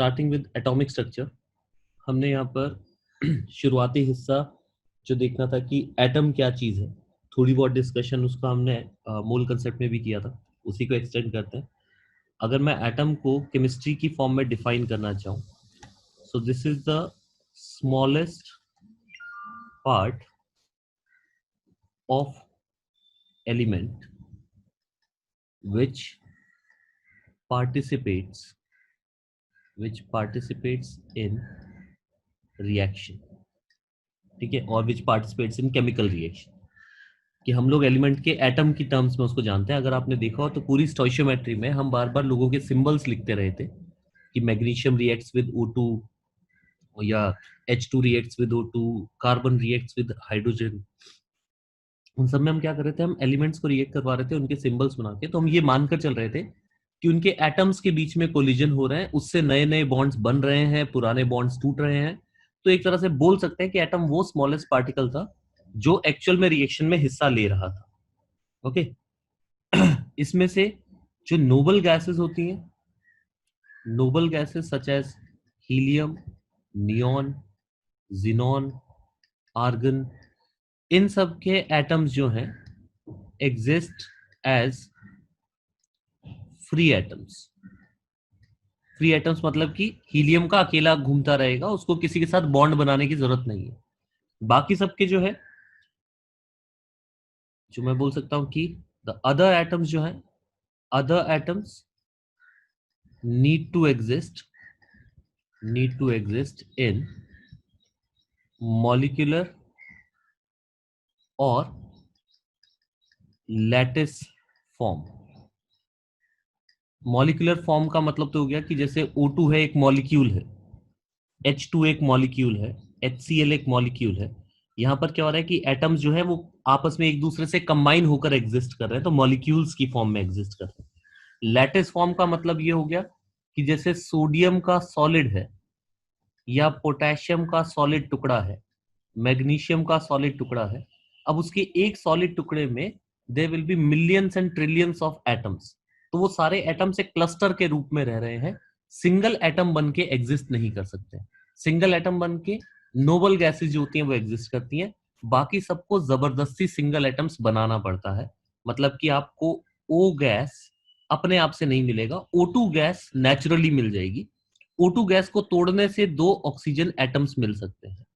Starting with atomic structure. हमने यहाँ पर शुरुआती हिस्सा जो देखना था कि एटम क्या चीज है, थोड़ी बहुत डिस्कशन उसका हमने मूल कंसेप्ट में भी किया था, उसी को एक्सटेंड करते हैं। अगर मैं एटम को केमिस्ट्री की फॉर्म में डिफाइन करना चाहूँ, so this is the smallest part of element which participates in reaction, ठीक है, और which participates in chemical reaction। कि हम लोग एलिमेंट के एटम की टर्म्स में उसको जानते हैं। अगर आपने देखा हो तो पूरी स्टोइशियोमेट्री में हम बार बार लोगों के सिंबल्स लिखते रहे थे कि मैग्नीशियम रिएक्ट्स विद O2 या H2 reacts with O2, carbon reacts with hydrogen. उन सब में हम क्या कर रहे थे, हम एलिमेंट्स को रिएक्ट करवा रहे थे उनके सिंबल्स बना के। तो हम ये मानकर चल रहे थे कि उनके एटम्स के बीच में कोलिजन हो रहे हैं, उससे नए नए बॉन्ड्स बन रहे हैं, पुराने बॉन्ड्स टूट रहे हैं। तो एक तरह से बोल सकते हैं कि एटम वो स्मॉलेस्ट पार्टिकल था जो एक्चुअल में रिएक्शन में हिस्सा ले रहा था। ओके। इसमें से जो नोबल गैसेस होती हैं, noble gases such as helium, neon, xenon, argon, इन सब के एटम्स जो हैं exist as free atoms. Free atoms मतलब कि हीलियम का अकेला घूमता रहेगा, उसको किसी के साथ बॉन्ड बनाने की जरूरत नहीं है। बाकी सबके जो है, जो मैं बोल सकता हूं कि द अदर एटम्स जो है, other atoms need to exist in molecular और लैटिस फॉर्म। मॉलिक्यूलर फॉर्म का मतलब तो हो गया कि जैसे O2 है, एक मॉलिक्यूल है, H2 एक मॉलिक्यूल है, HCl एक मॉलिक्यूल है। यहां पर क्या हो रहा है कि एटम्स जो है वो आपस में एक दूसरे से कंबाइन होकर एग्जिस्ट कर रहे हैं, तो मॉलिक्यूल्स की फॉर्म में एग्जिस्ट कर रहे हैं। लैटिस फॉर्म का मतलब ये हो गया कि जैसे सोडियम का सॉलिड है या पोटेशियम का सॉलिड टुकड़ा है, मैग्नीशियम का सॉलिड टुकड़ा है, अब उसके एक सॉलिड टुकड़े में there will be millions and trillions of atoms. तो वो सारे एटम्स एक क्लस्टर के रूप में रह रहे हैं, सिंगल एटम बन के एग्जिस्ट नहीं कर सकते। सिंगल एटम बन के नोबल गैसेज जो होती हैं वो एग्जिस्ट करती हैं, बाकी सबको जबरदस्ती सिंगल एटम्स बनाना पड़ता है। मतलब कि आपको O गैस अपने आप से नहीं मिलेगा, O2 गैस नेचुरली मिल जाएगी। O2 गैस को तोड़ने से 2 ऑक्सीजन एटम्स मिल सकते हैं।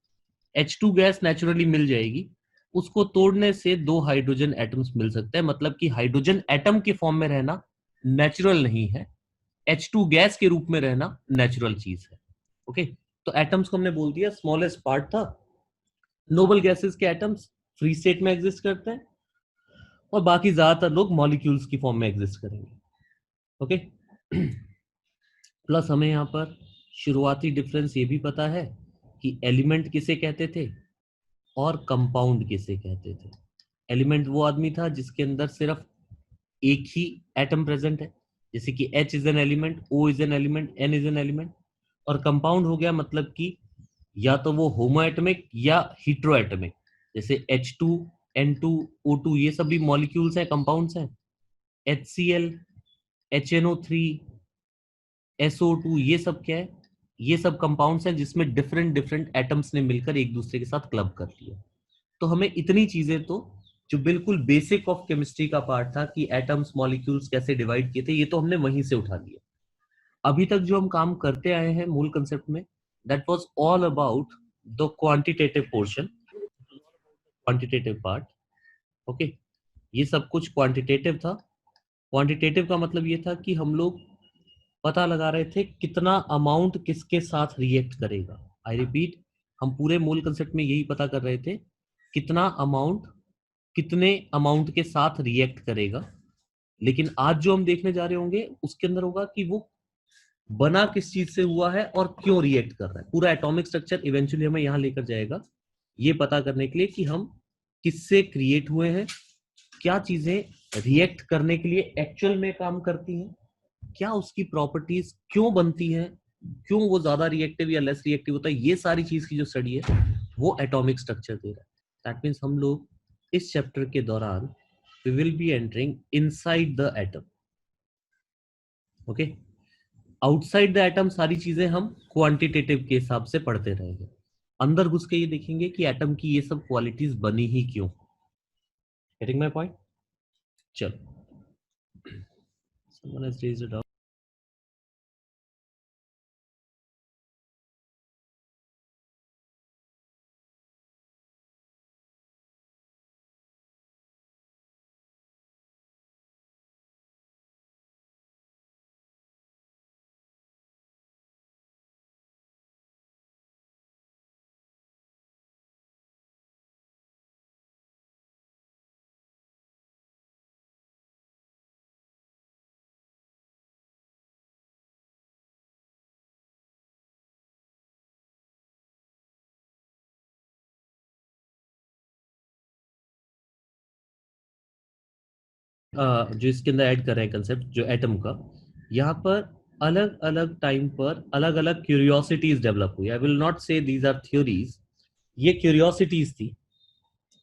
H2 गैस नेचुरली मिल जाएगी, उसको तोड़ने से 2 हाइड्रोजन एटम्स मिल सकते हैं। मतलब कि हाइड्रोजन एटम के फॉर्म में रहना नेचुरल नहीं है, H2 गैस के रूप में रहना नेचुरल चीज है। ओके। तो एटम्स को हमने बोल दिया स्मॉलेस्ट पार्ट था। नोबल गैसेस के एटम्स फ्री स्टेट में एग्जिस्ट करते हैं और बाकी ज्यादातर लोग मॉलिक्यूल्स की फॉर्म में एग्जिस्ट करेंगे। ओके। प्लस हमें यहाँ पर शुरुआती डिफरेंस ये भी पता है कि एलिमेंट किसे कहते थे और कंपाउंड किसे कहते थे। एलिमेंट वो आदमी था जिसके अंदर सिर्फ एक ही एटम प्रेजेंट है, जैसे कि H is an element, O is an element, N is an element. और कंपाउंड हो गया मतलब कि या तो वो होमोएटमिक या हीट्रोएटमिक, जैसे H2, N2, O2 ये सब भी मॉलिक्यूल्स हैं, कंपाउंड्स हैं। HCl, HNO3, SO2 ये सब क्या है, ये सब कंपाउंड्स हैं जिसमें डिफरेंट डिफरेंट एटम्स ने मिलकर एक दूसरे के साथ क्लब कर लिया। तो हमें इतनी चीजें तो जो बिल्कुल बेसिक ऑफ केमिस्ट्री का पार्ट था कि एटम्स मॉलिक्यूल्स कैसे डिवाइड किए थे, ये तो हमने वहीं से उठा लिया। अभी तक जो हम काम करते आए हैं मूल कंसेप्ट में, that was all about the quantitative portion, quantitative part. Okay. ये सब कुछ क्वांटिटेटिव था। क्वांटिटेटिव का मतलब ये था कि हम लोग पता लगा रहे थे कितना अमाउंट किसके साथ रिएक्ट करेगा। आई रिपीट, हम पूरे मूल कंसेप्ट में यही पता कर रहे थे कितना अमाउंट कितने अमाउंट के साथ रिएक्ट करेगा। लेकिन आज जो हम देखने जा रहे होंगे उसके अंदर होगा कि वो बना किस चीज से हुआ है और क्यों रिएक्ट कर रहा है। पूरा एटॉमिक स्ट्रक्चर इवेंचुअली हमें यहां लेकर जाएगा, ये पता करने के लिए कि हम किससे क्रिएट हुए हैं, क्या चीजें रिएक्ट करने के लिए एक्चुअल में काम करती हैं, क्या उसकी प्रॉपर्टीज क्यों बनती है, क्यों वो ज्यादा रिएक्टिव या लेस रिएक्टिव होता है। ये सारी चीज की जो स्टडी है वो एटॉमिक स्ट्रक्चर दे रहा है। दैट मीन्स हम लोग इस चैप्टर के दौरान we will be entering inside the atom. Okay. Outside the atom सारी चीजें हम क्वांटिटेटिव के हिसाब से पढ़ते रहेंगे, अंदर घुस के ये देखेंगे कि एटम की ये सब क्वालिटीज बनी ही क्यों। Getting my point? चलो, someone has raised it up. जो इसके अंदर ऐड कर रहे हैं कंसेप्ट जो एटम का, यहाँ पर अलग अलग टाइम पर अलग अलग क्यूरियोसिटीज डेवलप हुई। आई विल नॉट से दीज आर थ्योरीज, ये क्यूरियोसिटीज थी।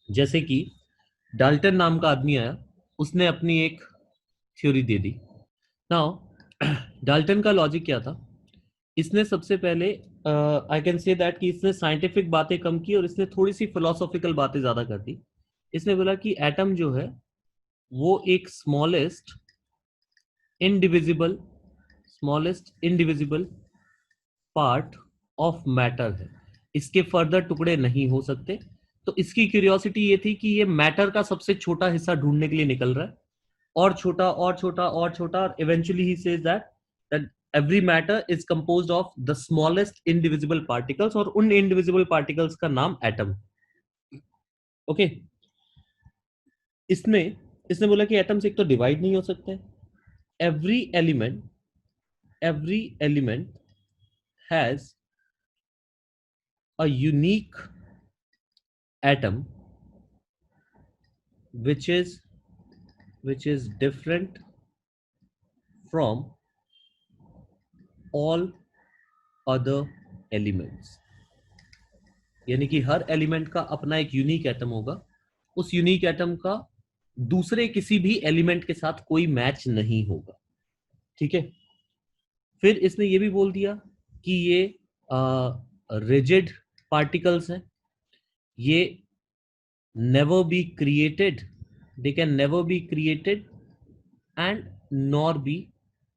जैसे कि डाल्टन नाम का आदमी आया, उसने अपनी एक थ्योरी दे दी। नाउ डाल्टन का लॉजिक क्या था? इसने सबसे पहले आई कैन से दैट कि इसने साइंटिफिक बातें कम की और इसने थोड़ी सी फिलोसॉफिकल बातें ज्यादा कर दी। इसने बोला कि एटम जो है वो एक indivisible smallest indivisible part of matter है, इसके फर्दर टुकड़े नहीं हो सकते। तो इसकी क्यूरियोसिटी ये थी कि ये मैटर का सबसे छोटा हिस्सा ढूंढने के लिए निकल रहा है, और छोटा और छोटा और छोटा, और eventually he says that every matter is composed of the smallest indivisible particles, और उन indivisible particles का नाम एटम। ओके, इसमें इसने बोला कि एटम्स एक तो डिवाइड नहीं हो सकते, every element has a unique atom which is different from all other elements। यानी कि हर एलिमेंट का अपना एक यूनिक एटम होगा, उस यूनिक एटम का दूसरे किसी भी एलिमेंट के साथ कोई मैच नहीं होगा। ठीक है, फिर इसने ये भी बोल दिया कि ये रिजिड पार्टिकल्स हैं, ये never be created, they can never be created and nor be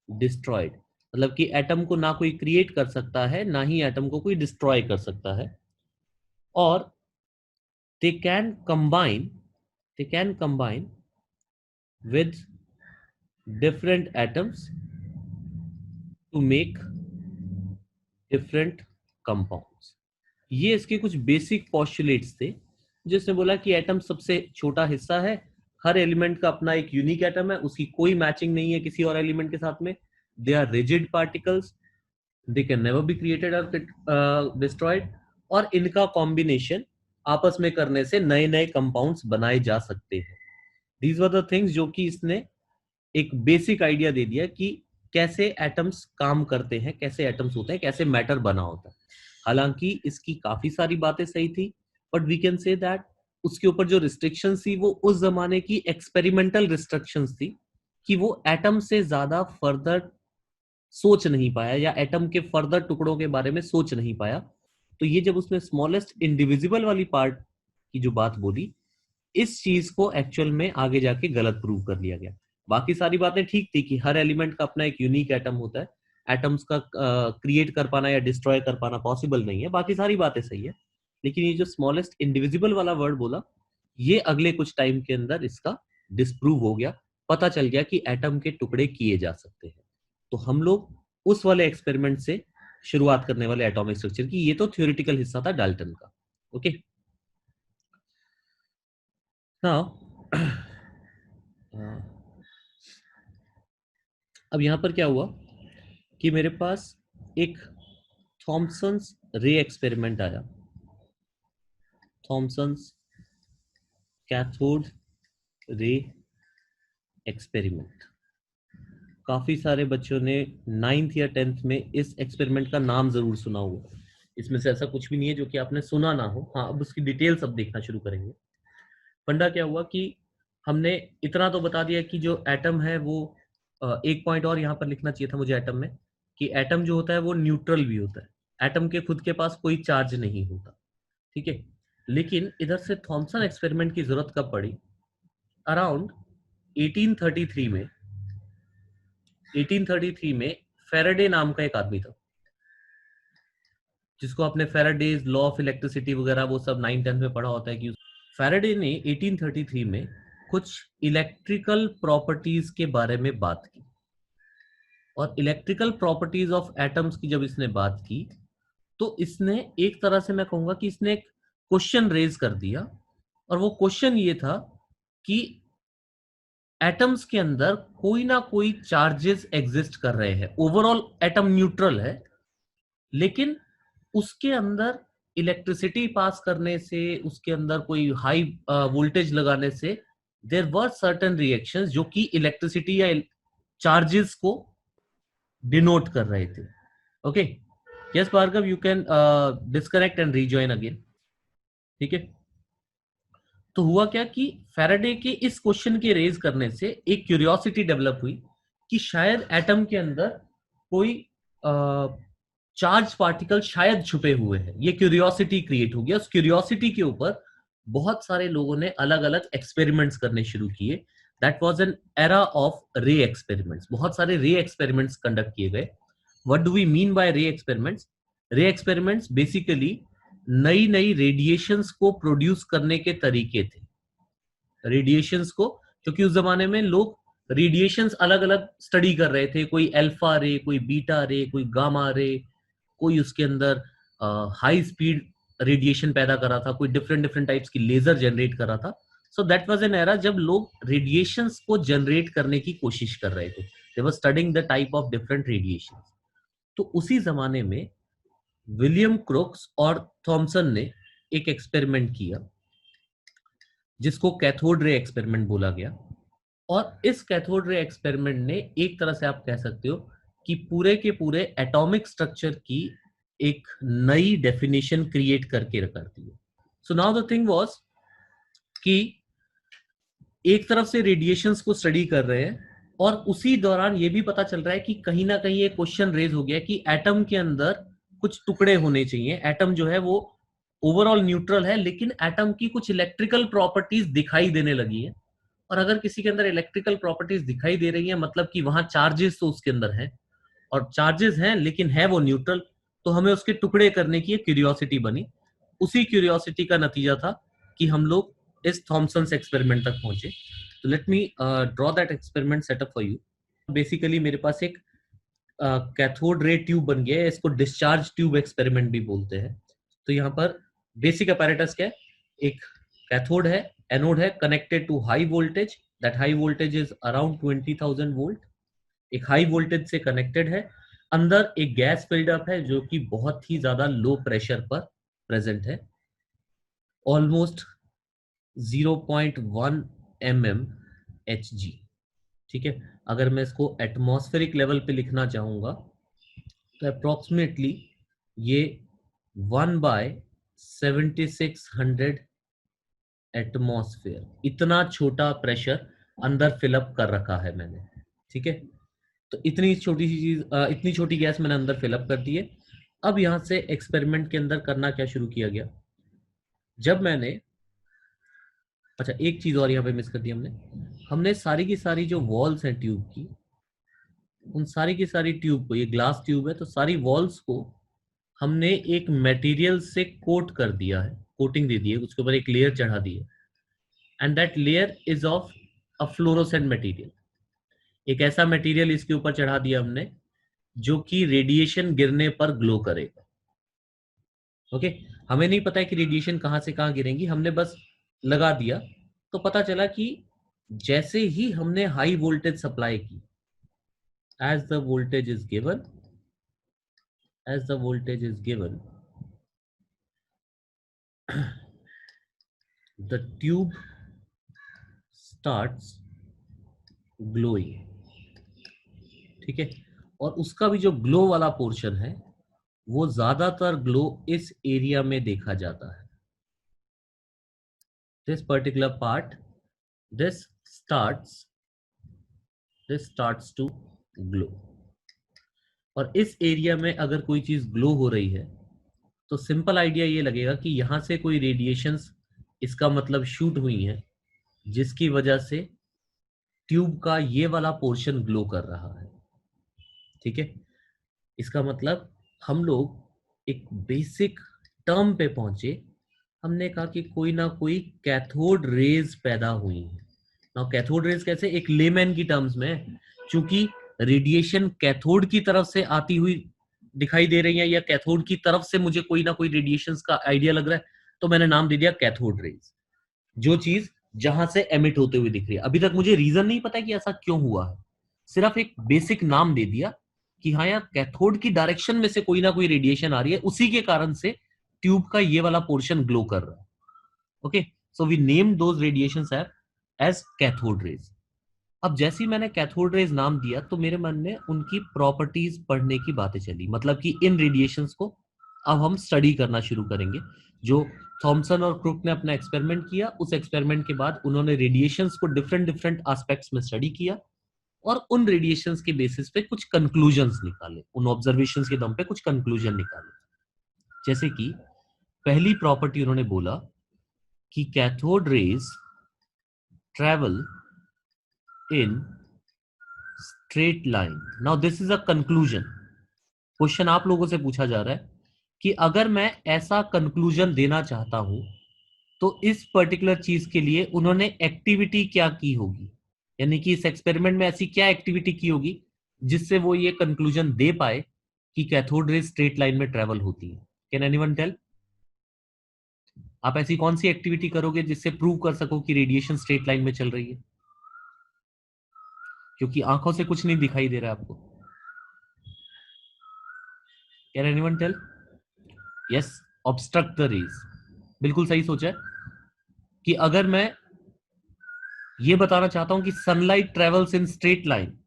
destroyed। मतलब कि एटम को ना कोई क्रिएट कर सकता है, ना ही एटम को कोई डिस्ट्रॉय कर सकता है। और they can combine with different atoms to make different compounds। ये इसके कुछ बेसिक पॉस्टुलेट्स थे, जिसने बोला कि एटम सबसे छोटा हिस्सा है, हर एलिमेंट का अपना एक यूनिक एटम है, उसकी कोई मैचिंग नहीं है किसी और एलिमेंट के साथ में, they are rigid particles, they can never be created और डिस्ट्रॉयड, और इनका कॉम्बिनेशन आपस में करने से नए नए कंपाउंड्स बनाए जा सकते हैं। दीज वर द थिंग्स जो कि इसने एक बेसिक आइडिया दे दिया कि कैसे एटम्स काम करते हैं, कैसे एटम्स होते हैं, कैसे मैटर बना होता है। हालांकि इसकी काफी सारी बातें सही थी, but we can say that उसके ऊपर जो रिस्ट्रिक्शंस थी वो उस जमाने की एक्सपेरिमेंटल रिस्ट्रिक्शंस थी, कि वो एटम से ज्यादा फर्दर सोच नहीं पाया, या एटम के फर्दर टुकड़ों के बारे में सोच नहीं पाया। तो ये जब उसने स्मॉलेस्ट इंडिविजिबल वाली पार्ट की जो बात बोली, इस चीज को एक्चुअल में आगे जाके गलत प्रूव कर लिया गया। बाकी सारी बातें ठीक थी कि हर एलिमेंट का अपना एक यूनिक एटम होता है, एटम्स का क्रिएट कर पाना या डिस्ट्रॉय कर पाना पॉसिबल नहीं है, बाकी सारी बातें सही है। लेकिन ये जो स्मॉलेस्ट इंडिविजिबल वाला वर्ड बोला, ये अगले कुछ टाइम के अंदर इसका डिस्प्रूव हो गया, पता चल गया कि एटम के टुकड़े किए जा सकते हैं। तो हम लोग उस वाले एक्सपेरिमेंट से शुरुआत करने वाले एटॉमिक स्ट्रक्चर की। ये तो थ्योरेटिकल हिस्सा था डाल्टन का। ओके, नाउ अब यहां पर क्या हुआ कि मेरे पास एक थॉमसन्स रे एक्सपेरिमेंट आया, थॉमसन्स कैथोड रे एक्सपेरिमेंट। काफी सारे बच्चों ने 9th या 10th में इस एक्सपेरिमेंट का नाम जरूर सुना हुआ। इसमें से ऐसा कुछ भी नहीं है जो कि आपने सुना ना हो। हाँ, अब उसकी डिटेल्स अब देखना शुरू करेंगे। फंडा क्या हुआ कि हमने इतना तो बता दिया कि जो एटम है वो एक पॉइंट और यहाँ पर लिखना चाहिए था मुझे एटम में, कि एटम जो होता है वो न्यूट्रल भी होता है, एटम के खुद के पास कोई चार्ज नहीं होता, ठीक है। लेकिन इधर से थॉमसन एक्सपेरिमेंट की जरूरत कब पड़ी? अराउंड 1833 में, 1833 में फेराडे नाम का एक आदमी था, जिसको आपने फेराडेज लॉ ऑफ इलेक्ट्रिसिटी वगैरह वो सब 9th 10th में पढ़ा होता है कि फेराडे ने 1833 में कुछ इलेक्ट्रिकल प्रॉपर्टीज के बारे में बात की, और इलेक्ट्रिकल प्रॉपर्टीज ऑफ एटम्स की जब इसने बात की तो इसने एक तरह से मैं कहूंगा कि इसने एक क्वेश्चन रेज कर दिया, और वो क्वेश्चन ये था कि एटम्स के अंदर कोई ना कोई चार्जेस एग्जिस्ट कर रहे हैं, ओवरऑल एटम न्यूट्रल है, लेकिन उसके अंदर इलेक्ट्रिसिटी पास करने से, उसके अंदर कोई हाई वोल्टेज लगाने से देयर वर सर्टेन रिएक्शंस जो कि इलेक्ट्रिसिटी या चार्जेस को डिनोट कर रहे थे। Okay, yes Bhargav, you can disconnect and rejoin again, ठीक है। तो हुआ क्या कि फैराडे के इस क्वेश्चन के रेज करने से एक क्यूरियोसिटी डेवलप हुई कि शायद एटम के अंदर कोई चार्ज पार्टिकल शायद छुपे हुए हैं। ये क्यूरियोसिटी क्रिएट हो गया। उस क्यूरियोसिटी के ऊपर बहुत सारे लोगों ने अलग अलग एक्सपेरिमेंट्स करने शुरू किए। That was an era of ray experiments. बहुत सारे रे एक्सपेरिमेंट्स कंडक्ट किए गए। What do we mean by ray experiments? Ray experiments basically नई नई रेडिएशंस को प्रोड्यूस करने के तरीके थे। रेडिएशंस को, क्योंकि उस जमाने में लोग रेडिएशंस अलग अलग स्टडी कर रहे थे, कोई अल्फा रे, कोई बीटा रे, कोई गामा रे, कोई उसके अंदर हाई स्पीड रेडिएशन पैदा कर रहा था, कोई डिफरेंट डिफरेंट टाइप्स की लेजर जनरेट कर रहा था। So that was an era जब लोग रेडिएशंस को जनरेट करने की कोशिश कर रहे थे। They were studying the type of different radiation. तो उसी जमाने में विलियम क्रोक्स और थॉमसन ने एक एक्सपेरिमेंट किया जिसको कैथोड रे एक्सपेरिमेंट बोला गया। और इस कैथोड रे एक्सपेरिमेंट ने एक तरह से आप कह सकते हो कि पूरे के पूरे एटॉमिक स्ट्रक्चर की एक नई डेफिनेशन क्रिएट करके रख दी। So now the thing was कि एक तरफ से रेडिएशंस को स्टडी कर रहे हैं, और उसी दौरान ये भी पता चल रहा है कि कहीं ना कहीं एक क्वेश्चन रेज हो गया कि एटम के अंदर कुछ टुकड़े होने चाहिए। एटम जो है वो ओवरऑल न्यूट्रल है, लेकिन एटम की कुछ इलेक्ट्रिकल प्रॉपर्टीज दिखाई देने लगी है। और अगर किसी के अंदर इलेक्ट्रिकल प्रॉपर्टीज दिखाई दे रही है, मतलब कि वहां चार्जेस तो उसके अंदर है, और चार्जेस हैं लेकिन है वो न्यूट्रल, तो हमें उसके टुकड़े करने की एक क्यूरियोसिटी बनी। उसी क्यूरियोसिटी का नतीजा था कि हम लोग इस थॉमसन एक्सपेरिमेंट तक पहुंचे। तो let me draw that experiment setup for you. Basically मेरे पास एक कैथोड रे ट्यूब बन गया है, इसको डिस्चार्ज ट्यूब एक्सपेरिमेंट भी बोलते हैं। तो यहाँ पर बेसिक अपैरेटस क्या है? एक कैथोड है, एनोड है, connected to high voltage. That high voltage is around 20,000 volt. एक हाई वोल्टेज से कनेक्टेड है। अंदर एक गैस फिल्डअप है जो कि बहुत ही ज्यादा लो प्रेशर पर प्रेजेंट है, ऑलमोस्ट 0.1 mm Hg, ठीक है। अगर मैं इसको एटमॉस्फेरिक लेवल पे लिखना चाहूंगा तो अप्रोक्सीमेटली ये 1/7600 एटमॉस्फेयर, इतना छोटा प्रेशर अंदर फिलअप कर रखा है मैंने, ठीक है। तो इतनी छोटी सी चीज, इतनी छोटी गैस मैंने अंदर फिलअप कर दी है। अब यहां से एक्सपेरिमेंट के अंदर करना क्या शुरू किया गया? जब मैंने, अच्छा एक चीज और यहाँ पे मिस कर दी हमने। हमने सारी की सारी जो वॉल्स हैं ट्यूब की, उन सारी की सारी ट्यूब को, ये ग्लास ट्यूब है तो सारी वॉल्स को हमने एक मटेरियल से कोट कर दिया है, कोटिंग दे दी है, उसके ऊपर एक लेयर चढ़ा दी है। And that layer is of a fluorescent material. एक ऐसा मटेरियल इसके ऊपर चढ़ा दिया हमने जो कि रेडिएशन गिरने पर ग्लो करेगा। ओके, हमें नहीं पता है कि रेडिएशन कहां से कहां गिरेंगी, हमने बस लगा दिया। तो पता चला कि जैसे ही हमने हाई वोल्टेज सप्लाई की, as the voltage is given, as the voltage is given, the tube starts glowing, ठीक है। और उसका भी जो ग्लो वाला पोर्शन है वो ज्यादातर ग्लो इस एरिया में देखा जाता है। This particular part, this starts this starts to glow। और इस एरिया में अगर कोई चीज ग्लो हो रही है तो सिंपल आइडिया ये लगेगा कि यहां से कोई रेडिएशंस इसका मतलब शूट हुई हैं, जिसकी वजह से ट्यूब का ये वाला पोर्शन ग्लो कर रहा है। ठीक है, इसका मतलब हम लोग एक बेसिक टर्म पे पहुंचे। हमने कहा कि कोई ना कोई कैथोड रेज पैदा हुई है। नाउ कैथोड रेज कैसे, एक लेमैन की टर्म्स में, चूंकि रेडिएशन कैथोड की तरफ से आती हुई दिखाई दे रही है या कैथोड की तरफ से मुझे कोई ना कोई रेडिएशंस का आइडिया लग रहा है, तो मैंने नाम दे दिया कैथोड रेज। जो चीज जहां से एमिट होते हुए दिख रही है, अभी तक मुझे रीजन नहीं पता कि ऐसा क्यों हुआ है, सिर्फ एक बेसिक नाम दे दिया कि हाँ यार कैथोड की डायरेक्शन में से कोई ना कोई रेडिएशन आ रही है, उसी के कारण से ट्यूब का ये वाला पोर्शन ग्लो कर रहा है। Okay, so we name those radiations as cathode rays. अब जैसे ही मैंने कैथोड रेज नाम दिया तो मेरे मन में उनकी प्रॉपर्टीज पढ़ने की बातें चली, मतलब कि इन रेडिएशंस को अब हम स्टडी करना शुरू करेंगे। जो थॉमसन और क्रुक ने अपना एक्सपेरिमेंट किया, उस एक्सपेरिमेंट के बाद उन्होंने रेडिएशंस को डिफरेंट डिफरेंट एस्पेक्ट्स में स्टडी किया और उन रेडिएशंस के बेसिस पे कुछ कंक्लूजन्स निकाले, उन ऑब्जर्वेशंस के दम पे कुछ कंक्लूजन निकाले। जैसे कि पहली प्रॉपर्टी उन्होंने बोला कि cathode raise travel in straight line. Now this is a conclusion. Question आप लोगों से पूछा जा रहा है कि अगर मैं ऐसा कंक्लूजन देना चाहता हूं तो इस पर्टिकुलर चीज के लिए उन्होंने एक्टिविटी क्या की होगी, यानी कि इस एक्सपेरिमेंट में ऐसी क्या एक्टिविटी की होगी जिससे वो ये कंक्लूजन दे पाए कि कैथोड रेज स्ट्रेट लाइन में ट्रेवल होती है। Can anyone tell? आप ऐसी कौन सी एक्टिविटी करोगे जिससे प्रूव कर सको कि रेडिएशन स्ट्रेट लाइन में चल रही है, क्योंकि आंखों से कुछ नहीं दिखाई दे रहा है आपको। Can anyone tell? Yes, obstruct the rays. बिल्कुल सही सोचा है कि अगर मैं ये बताना चाहता हूं कि sunlight travels in straight line,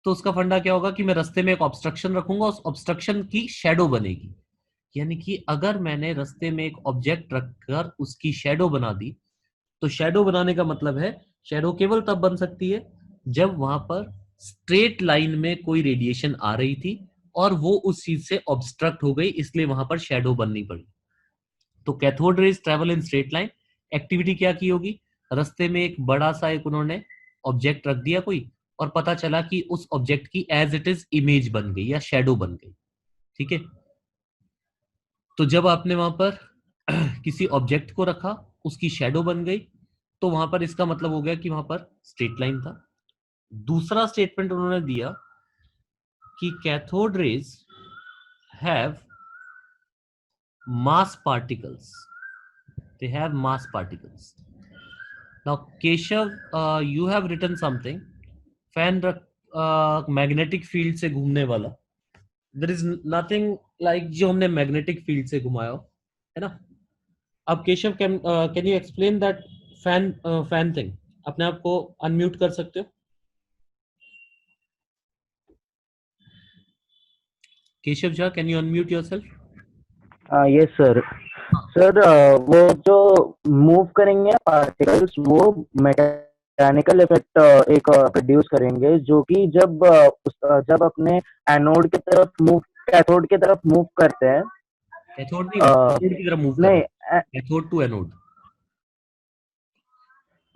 तो उसका फंडा क्या होगा कि मैं रास्ते में एक ऑब्स्ट्रक्शन रखूंगा, उस ऑब्स्ट्रक्शन की शेडो बनेगी। यानी कि अगर मैंने रास्ते में एक ऑब्जेक्ट रखकर उसकी शेडो बना दी, तो शेडो बनाने का मतलब है शेडो केवल तब बन सकती है जब वहां पर स्ट्रेट लाइन में कोई रेडिएशन आ रही थी और वो उस चीज से ऑब्स्ट्रक्ट हो गई, इसलिए वहां पर शेडो बननी पड़ी। तो cathode rays travel in straight line, activity क्या की होगी, रास्ते में एक बड़ा सा एक उन्होंने ऑब्जेक्ट रख दिया कोई, और पता चला कि उस ऑब्जेक्ट की एज इट इज इमेज बन गई या शेडो बन गई। ठीक है, तो जब आपने वहां पर किसी ऑब्जेक्ट को रखा, उसकी शेडो बन गई, तो वहां पर इसका मतलब हो गया कि वहां पर स्ट्रेट लाइन था। दूसरा स्टेटमेंट उन्होंने दिया कि cathode rays have mass particles, they have mass particles. Now Keshav, you have written something, fan magnetic field से घूमने वाला। देयर इज नथिंग लाइक जो हमने मैग्नेटिक फील्ड से घुमाया हो, है ना। अब Keshav can you explain that fan fan thing? अपने आप को अनम्यूट कर सकते हो Keshav Jha, can you unmute yourself? Yes sir. Sir वो जो मूव करेंगे पार्टिकल्स वो मैकेनिकल इफेक्ट एक प्रोड्यूस करेंगे, जो कि जब अपने एनोड की तरफ मूव कैथोड की तरफ मूव करते हैं। कैथोड नहीं, एनोड की तरफ मूव कर नहीं, रहे हैं, cathode to anode.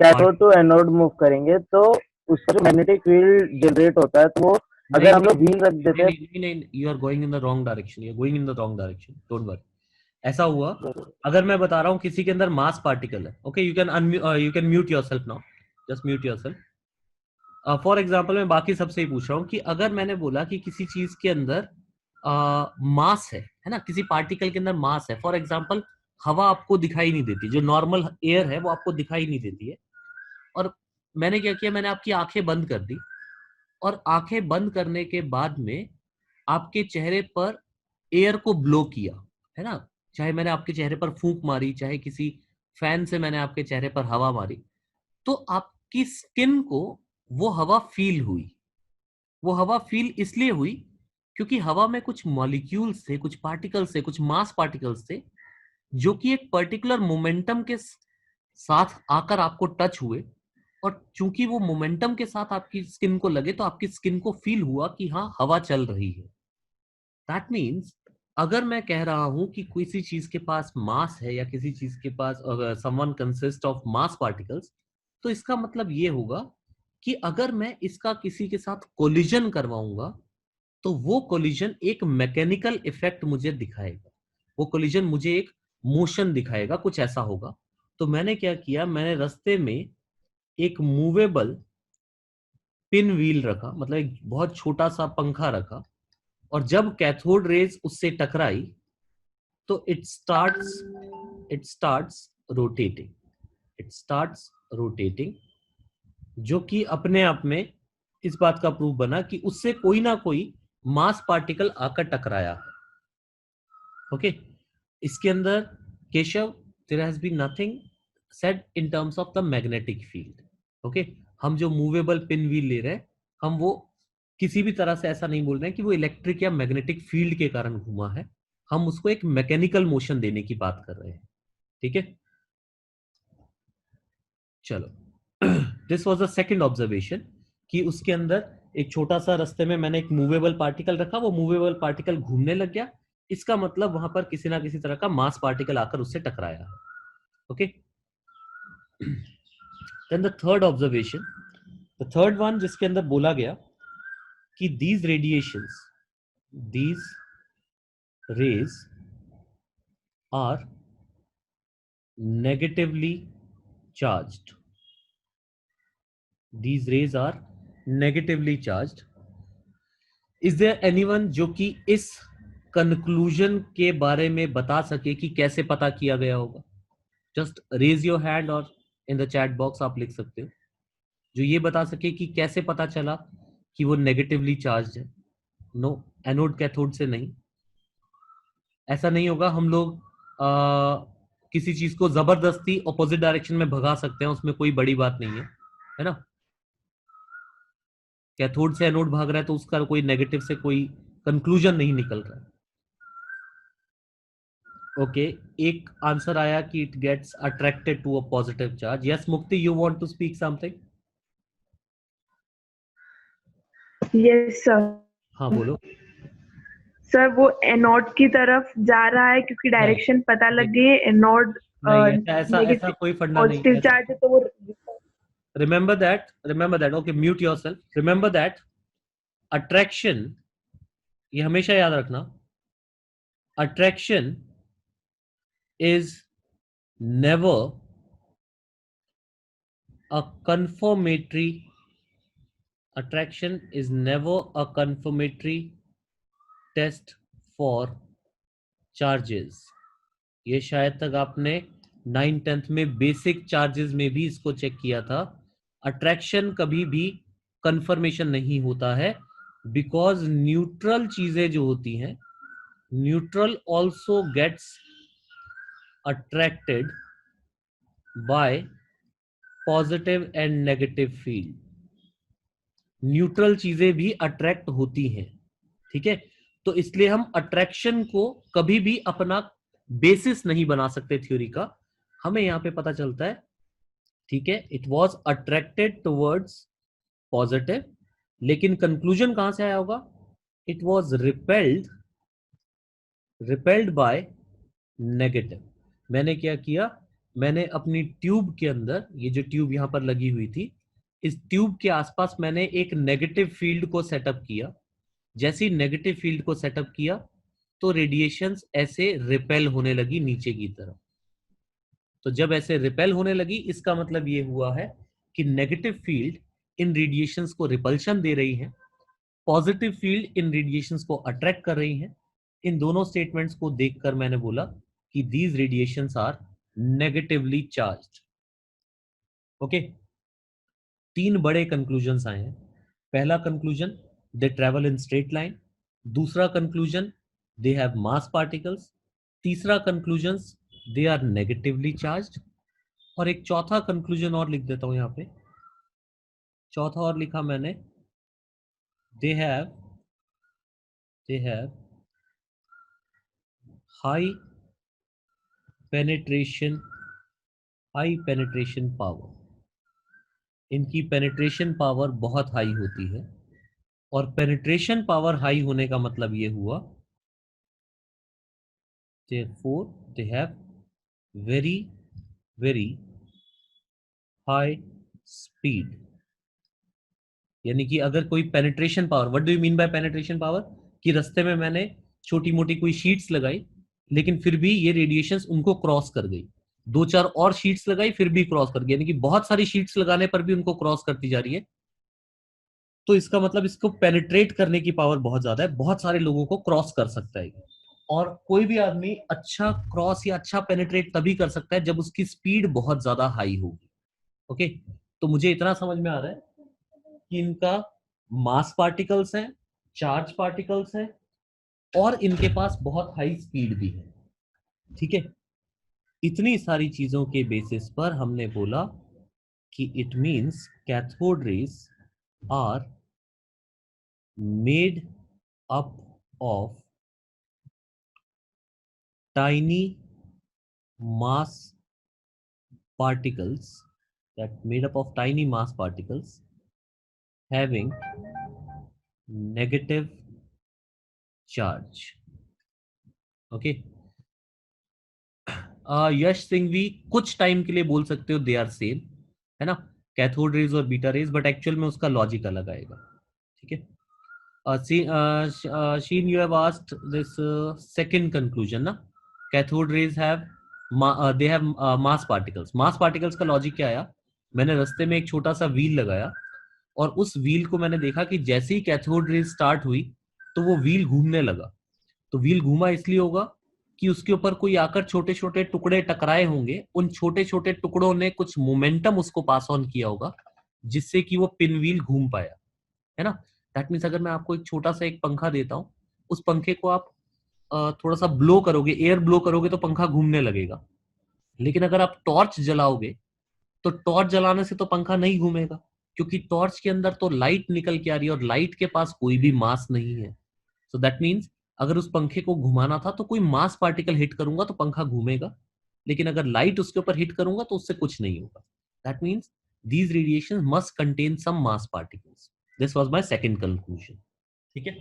Cathode to anode move करेंगे तो उसका जो मैग्नेटिक फील्ड जनरेट होता है, तो वो नहीं अगर हम लोग नहीं व्हील रख देते हैं। नहीं नहीं, you are going in the wrong direction, you are going in the wrong direction, don't worry. ऐसा हुआ, अगर मैं बता रहा हूं किसी के अंदर मास पार्टिकल है, okay, you can mute yourself now, just mute yourself. For example मैं बाकी सबसे ही पूछ रहा हूं कि अगर मैंने बोला कि किसी चीज के अंदर मास है ना, किसी पार्टिकल के अंदर मास है, फॉर एग्जांपल हवा आपको दिखाई नहीं देती, जो नॉर्मल एयर है वो आपको दिखाई नहीं देती है, और मैंने क्या किया, मैंने आपकी आंखें बंद कर दी, और आंखें बंद करने के बाद में आपके चेहरे पर एयर को ब्लो किया, है ना, चाहे मैंने आपके चेहरे पर फूंक मारी, चाहे किसी फैन से मैंने आपके चेहरे पर हवा मारी, तो आपकी स्किन को वो हवा फील हुई। वो हवा फील इसलिए हुई क्योंकि हवा में कुछ मॉलिक्यूल्स थे, कुछ पार्टिकल्स थे, कुछ मास पार्टिकल्स थे, जो कि एक पर्टिकुलर मोमेंटम के साथ आकर आपको टच हुए, और चूंकि वो मोमेंटम के साथ आपकी स्किन को लगे तो आपकी स्किन को फील हुआ कि हाँ हवा चल रही है। दैट मीन्स अगर मैं कह रहा हूं कि किसी चीज के पास मास है या किसी चीज के पास someone consist of mass particles, तो इसका मतलब ये होगा कि अगर मैं इसका किसी के साथ कोलिजन करवाऊंगा तो वो कोलिजन एक मैकेनिकल इफेक्ट मुझे दिखाएगा, वो कोलिजन मुझे एक मोशन दिखाएगा, कुछ ऐसा होगा। तो मैंने क्या किया, मैंने रास्ते में एक मूवेबल पिन व्हील रखा, मतलब एक बहुत छोटा सा पंखा रखा, और जब कैथोड रेज उससे टकराई तो it starts rotating, it starts rotating, जो कि अपने आप में इस बात का प्रूफ बना कि उससे कोई ना कोई मास पार्टिकल आकर टकराया है। ओके, इसके अंदर Keshav there has been nothing said in terms of the magnetic field. Okay, हम जो मूवेबल पिन व्हील ले रहे हैं, हम वो किसी भी तरह से ऐसा नहीं बोल रहे हैं कि वो इलेक्ट्रिक या मैग्नेटिक फील्ड के कारण घुमा है, हम उसको एक मैकेनिकल मोशन देने की बात कर रहे हैं। ठीक है, चलो this was the second observation कि उसके अंदर एक छोटा सा रास्ते में मैंने एक मूवेबल पार्टिकल रखा, वो मूवेबल पार्टिकल घूमने लग गया, इसका मतलब वहां पर किसी ना किसी तरह का मास पार्टिकल आकर उससे टकराया। Okay, then the third observation, the third one जिसके अंदर बोला गया कि these radiations, these rays are negatively charged, these rays are negatively charged. Is there anyone जो कि इस कंक्लूजन के बारे में बता सके कि कैसे पता किया गया होगा? जस्ट रेज योर हैंड और इन द चैट बॉक्स आप लिख सकते हो, जो ये बता सके कि कैसे पता चला कि वो नेगेटिवली चार्ज है। नो, एनोड कैथोड से नहीं, ऐसा नहीं होगा। हम लोग किसी चीज को जबरदस्ती ऑपोजिट डायरेक्शन में भगा सकते हैं, उसमें कोई बड़ी बात नहीं है ना। कैथोड से एनोड भाग रहा है तो उसका कोई नेगेटिव से कोई कंक्लूजन नहीं निकल रहा है। ओके, एक आंसर आया कि it gets attracted to a positive charge. Yes Mukti, you want to speak something? Yes sir. हाँ बोलो। सर वो एनोड की तरफ जा रहा है क्योंकि डायरेक्शन पता लग गई है। एनोड नहीं, ऐसा नेगेटिव कोई फंडा नहीं पॉजिटिव है। चार्ज है तो वो remember that, okay, mute yourself. Remember that attraction, ये हमेशा याद रखना, attraction is never a confirmatory, attraction is never a confirmatory test for charges. ये शायद तक आपने 9th-10th में बेसिक चार्जेस में भी इसको चेक किया था। अट्रैक्शन कभी भी कंफर्मेशन नहीं होता है, बिकॉज न्यूट्रल चीजें जो होती हैं, neutral also gets attracted by positive and negative field. Neutral चीजें भी अट्रैक्ट होती हैं, ठीक है। तो इसलिए हम अट्रैक्शन को कभी भी अपना बेसिस नहीं बना सकते थ्योरी का। हमें यहां पे पता चलता है, ठीक है, it was attracted towards positive, लेकिन कंक्लूजन कहां से आया होगा? It was repelled by negative. मैंने क्या किया, मैंने अपनी ट्यूब के अंदर, ये जो ट्यूब यहां पर लगी हुई थी, इस ट्यूब के आसपास मैंने एक नेगेटिव फील्ड को सेटअप किया। जैसे ही नेगेटिव फील्ड को सेटअप किया तो रेडिएशंस ऐसे रिपेल होने लगी नीचे की तरफ। तो जब ऐसे रिपेल होने लगी, इसका मतलब ये हुआ है कि नेगेटिव फील्ड इन रेडिएशंस को रिपल्शन दे रही है, पॉजिटिव फील्ड इन रेडिएशंस को अट्रैक्ट कर रही है। इन दोनों स्टेटमेंट्स को देखकर मैंने बोला कि these radiations are negatively charged. Okay, 3 बड़े कंक्लूजन्स आए हैं। पहला conclusion, they travel in straight line. दूसरा conclusion, they have mass particles. तीसरा conclusion, they are negatively charged. और एक चौथा कंक्लूजन और लिख देता हूं यहां पे। चौथा और लिखा मैंने, they have high penetration power. इनकी पेनिट्रेशन पावर बहुत हाई होती है। और पेनिट्रेशन पावर हाई होने का मतलब ये हुआ therefore they have very very high speed। यानी कि अगर कोई penetration power, what do you mean by penetration power, कि रास्ते में मैंने छोटी मोटी कोई शीट्स लगाई लेकिन फिर भी ये रेडिएशंस उनको क्रॉस कर गई, दो चार और शीट्स लगाई फिर भी क्रॉस कर गई, यानी कि बहुत सारी शीट्स लगाने पर भी उनको क्रॉस करती जा रही है। तो इसका मतलब इसको पेनिट्रेट करने की पावर बहुत ज्यादा है, बहुत सारे लोगों को क्रॉस कर सकता है। और कोई भी आदमी अच्छा क्रॉस या अच्छा पेनिट्रेट तभी कर सकता है जब उसकी स्पीड बहुत ज्यादा हाई होगी। ओके, तो मुझे इतना समझ में आ रहा है कि इनका मास पार्टिकल्स हैं, चार्ज पार्टिकल्स हैं, और इनके पास बहुत हाई स्पीड भी है। ठीक है, इतनी सारी चीजों के बेसिस पर हमने बोला कि it means cathode rays are made up of tiny mass particles, that made up of tiny mass particles having negative charge। Okay, Yash Singh भी कुछ टाइम के लिए बोल सकते हो दे आर सेम, है ना, कैथोड रेज और बीटा रेज, बट एक्चुअल में उसका लॉजिक अलग आएगा। ठीक है, Sheen you have asked this second conclusion ना, cathode rays have they have mass particles. Mass particles का लॉजिक क्या आया, मैंने रास्ते में एक छोटा सा व्हील लगाया और उस व्हील को मैंने देखा कि जैसे ही कैथोड रेज स्टार्ट हुई तो वो व्हील घूमने लगा। तो व्हील घूमा इसलिए होगा कि उसके ऊपर कोई आकर छोटे छोटे टुकड़े टकराए होंगे, उन छोटे छोटे टुकड़ों ने कुछ मोमेंटम उसको पास ऑन किया होगा जिससे कि वो पिन व्हील घूम पाया, है ना। दैट मीन्स अगर मैं आपको एक छोटा सा एक पंखा देता हूं, उस पंखे को आप थोड़ा सा ब्लो करोगे, एयर ब्लो करोगे तो पंखा घूमने लगेगा। लेकिन अगर आप टॉर्च जलाओगे तो टॉर्च जलाने से तो पंखा नहीं घूमेगा, क्योंकि टॉर्च के अंदर तो लाइट निकल के आ रही है और लाइट के पास कोई भी मास नहीं है। सो दैट मीन्स अगर उस पंखे को घुमाना था तो कोई मास पार्टिकल हिट करूंगा तो पंखा घूमेगा, लेकिन अगर लाइट उसके ऊपर हिट करूंगा तो उससे कुछ नहीं होगा। That means these radiations must contain some mass particles। this was my second conclusion। ठीक है,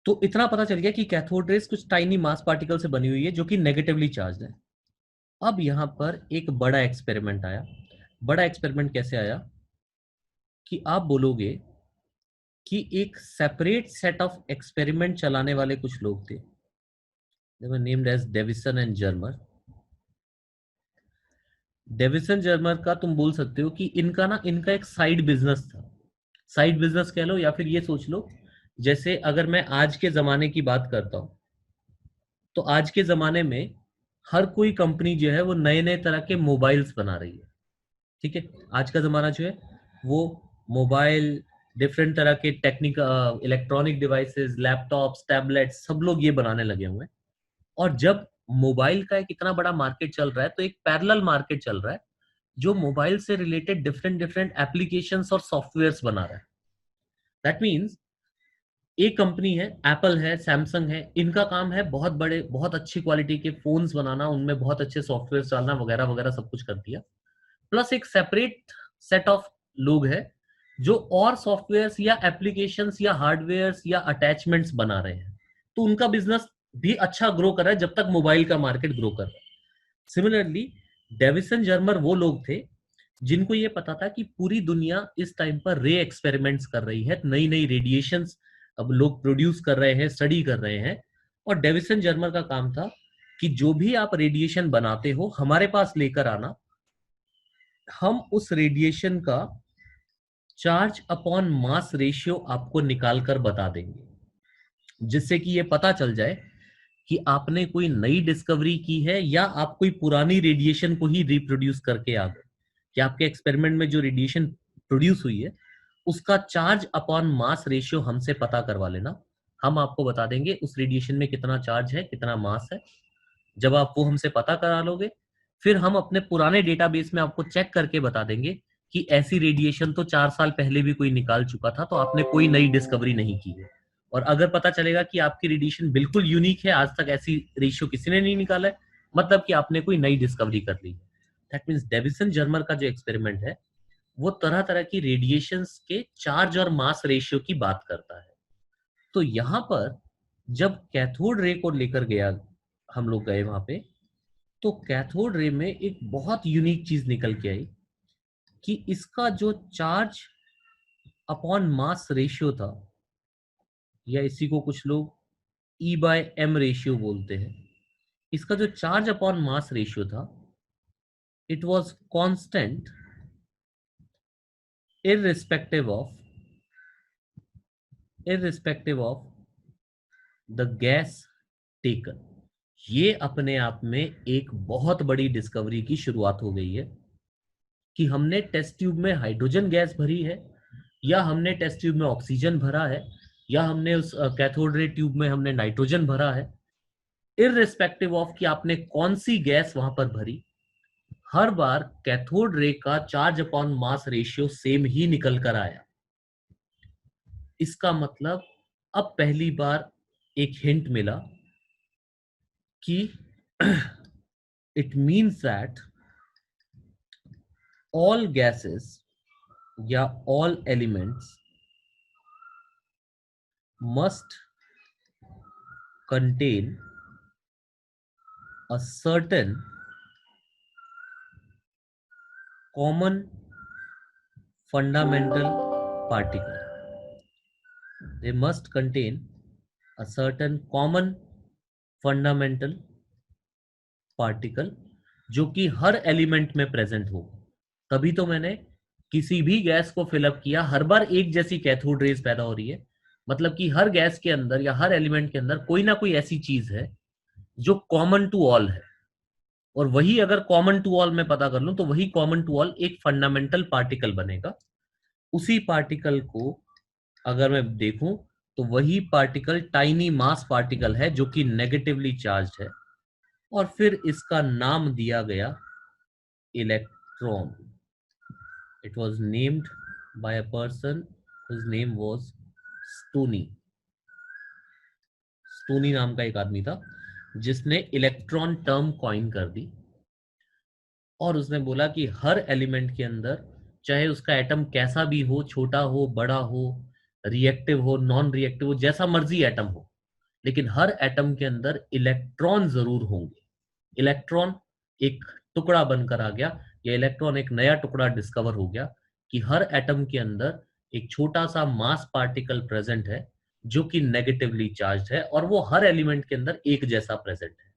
तो इतना पता चल गया कि कैथोड रेज कुछ टाइनी मास पार्टिकल से बनी हुई है जो कि नेगेटिवली चार्ज है। अब यहां पर एक बड़ा एक्सपेरिमेंट आया। बड़ा एक्सपेरिमेंट कैसे आया कि आप बोलोगे कि एक सेपरेट सेट ऑफ एक्सपेरिमेंट चलाने वाले कुछ लोग थे, they were named as Davisson and Germer. Davisson Germer का तुम बोल सकते हो कि इनका एक साइड बिजनेस था। साइड बिजनेस कह लो या फिर ये सोच लो, जैसे अगर मैं आज के जमाने की बात करता हूं तो आज के जमाने में हर कोई कंपनी जो है वो नए नए तरह के मोबाइल्स बना रही है। ठीक है, आज का जमाना जो है वो मोबाइल, डिफरेंट तरह के technical electronic devices, laptops, tablets, सब लोग ये बनाने लगे हुए हैं। और जब मोबाइल का एक इतना बड़ा मार्केट चल रहा है तो एक पैरेलल मार्केट चल रहा है जो मोबाइल से रिलेटेड डिफरेंट डिफरेंट एप्लीकेशंस और सॉफ्टवेयर्स बना रहा है। दैट मीन्स एक कंपनी है, एप्पल है, सैमसंग है, इनका काम है बहुत बड़े बहुत अच्छी क्वालिटी के फोन्स बनाना, उनमें बहुत अच्छे सॉफ्टवेयर डालना वगैरह वगैरह सब कुछ कर दिया। प्लस एक सेपरेट सेट ऑफ लोग है जो और सॉफ्टवेयर्स या एप्लीकेशंस या हार्डवेयर्स या अटैचमेंट्स बना रहे हैं। तो उनका बिजनेस भी अच्छा ग्रो कर रहा है जब तक मोबाइल का मार्केट ग्रो कर रहा है। सिमिलरली डेविसन जर्मर वो लोग थे जिनको ये पता था कि पूरी दुनिया इस टाइम पर रे एक्सपेरिमेंट्स कर रही है, नई नई रेडिएशंस अब लोग प्रोड्यूस कर रहे हैं, स्टडी कर रहे हैं। और डेविसन जर्मर का काम था कि जो भी आप रेडिएशन बनाते हो हमारे पास लेकर आना, हम उस रेडिएशन का चार्ज अपॉन मास रेशियो आपको निकाल कर बता देंगे, जिससे कि ये पता चल जाए कि आपने कोई नई डिस्कवरी की है या आप कोई पुरानी रेडिएशन को ही रिप्रोड्यूस करके आ गए, कि आपके एक्सपेरिमेंट में जो रेडिएशन प्रोड्यूस हुई है उसका चार्ज अपॉन मास रेशियो हमसे पता करवा लेना। हम आपको बता देंगे उस रेडिएशन में कितना चार्ज है, कितना मास है। जब आप वो हमसे पता करा लोगे फिर हम अपने पुराने डेटाबेस में आपको चेक करके बता देंगे कि ऐसी रेडिएशन तो 4 साल पहले भी कोई निकाल चुका था, तो आपने कोई नई डिस्कवरी नहीं की है। और अगर पता चलेगा कि आपकी रेडिएशन बिल्कुल यूनिक है, आज तक ऐसी रेशियो किसी ने नहीं निकाला है, मतलब कि आपने कोई नई डिस्कवरी कर ली है। दैट मीन्स डेविसन जर्मर का जो एक्सपेरिमेंट है वो तरह तरह की रेडिएशंस के चार्ज और मास रेशियो की बात करता है। तो यहां पर जब कैथोड रे को लेकर गया हम लोग गए वहां पे, तो कैथोड रे में एक बहुत यूनिक चीज निकल के आई कि इसका जो चार्ज अपॉन मास रेशियो था, या इसी को कुछ लोग E/m रेशियो बोलते हैं, इसका जो चार्ज अपॉन मास रेशियो था, it was constant irrespective of the gas taken. ये अपने आप में एक बहुत बड़ी डिस्कवरी की शुरुआत हो गई है कि हमने टेस्ट ट्यूब में हाइड्रोजन गैस भरी है, या हमने टेस्ट ट्यूब में ऑक्सीजन भरा है, या हमने उस कैथोड रे ट्यूब में हमने नाइट्रोजन भरा है, इररिस्पेक्टिव ऑफ कि आपने कौन सी गैस वहां पर भरी, हर बार कैथोड रे का charge upon mass ratio same ही निकल कर आया। इसका मतलब अब पहली बार एक हिंट मिला कि it means that all gases या all elements must contain a certain common fundamental particle. They must contain a certain common fundamental particle जो कि हर एलिमेंट में प्रेजेंट हो। तभी तो मैंने किसी भी गैस को फिलअप किया, हर बार एक जैसी कैथोड रेज पैदा हो रही है, मतलब कि हर गैस के अंदर या हर एलिमेंट के अंदर कोई ना कोई ऐसी चीज है जो कॉमन टू ऑल है, और वही अगर कॉमन टू ऑल में पता कर लूं तो वही कॉमन टू ऑल एक फंडामेंटल पार्टिकल बनेगा। उसी पार्टिकल को अगर मैं देखूं तो वही पार्टिकल टाइनी मास पार्टिकल है जो कि नेगेटिवली चार्ज्ड है, और फिर इसका नाम दिया गया electron. It was named by a person whose name was Stoney. Stoney नाम का एक आदमी था जिसने इलेक्ट्रॉन टर्म कॉइन कर दी, और उसने बोला कि हर एलिमेंट के अंदर, चाहे उसका एटम कैसा भी हो, छोटा हो, बड़ा हो, रिएक्टिव हो, नॉन रिएक्टिव हो, जैसा मर्जी एटम हो, लेकिन हर एटम के अंदर इलेक्ट्रॉन जरूर होंगे। इलेक्ट्रॉन एक टुकड़ा बनकर आ गया, या इलेक्ट्रॉन एक नया टुकड़ा डिस्कवर हो गया कि हर एटम के अंदर एक छोटा सा मास पार्टिकल प्रेजेंट है जो कि नेगेटिवली चार्ज है, और वो हर एलिमेंट के अंदर एक जैसा प्रेजेंट है।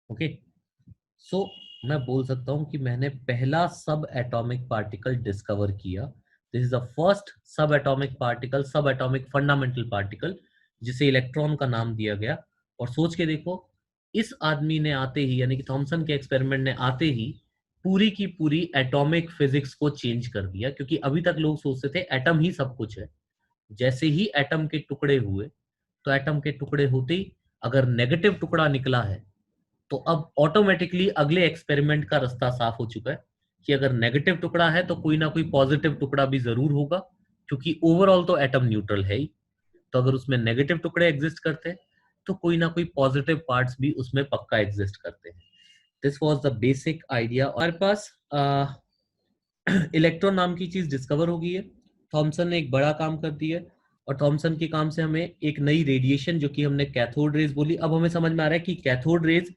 ओके, सो मैं बोल सकता हूं कि मैंने पहला सब एटॉमिक पार्टिकल डिस्कवर किया। दिस इज द फर्स्ट सब एटॉमिक पार्टिकल, सब एटॉमिक फंडामेंटल पार्टिकल, जिसे इलेक्ट्रॉन का नाम दिया गया। और सोच के देखो, इस आदमी ने आते ही, यानी कि थॉमसन के एक्सपेरिमेंट ने आते ही पूरी की पूरी एटॉमिक फिजिक्स को चेंज कर दिया, क्योंकि अभी तक लोग सोचते थे एटम ही सब कुछ है। जैसे ही एटम के टुकड़े हुए, तो एटम के टुकड़े होते ही अगर नेगेटिव टुकड़ा निकला है, तो अब ऑटोमेटिकली अगले एक्सपेरिमेंट का रास्ता साफ हो चुका है कि अगर नेगेटिव टुकड़ा है तो कोई ना कोई पॉजिटिव टुकड़ा भी जरूर होगा, क्योंकि ओवरऑल तो एटम न्यूट्रल है ही। तो अगर उसमें नेगेटिव टुकड़े एग्जिस्ट करते हैं तो कोई ना कोई पॉजिटिव पार्ट्स भी उसमें पक्का एग्जिस्ट करते हैं। This was the basic idea. हमारे पास इलेक्ट्रॉन नाम की चीज डिस्कवर हो गई है, थॉमसन ने एक बड़ा काम कर दिया है, और थॉमसन के काम से हमें एक नई रेडिएशन, जो कि हमने कैथोड रेज बोली, अब हमें समझ में आ रहा है कि कैथोड रेज,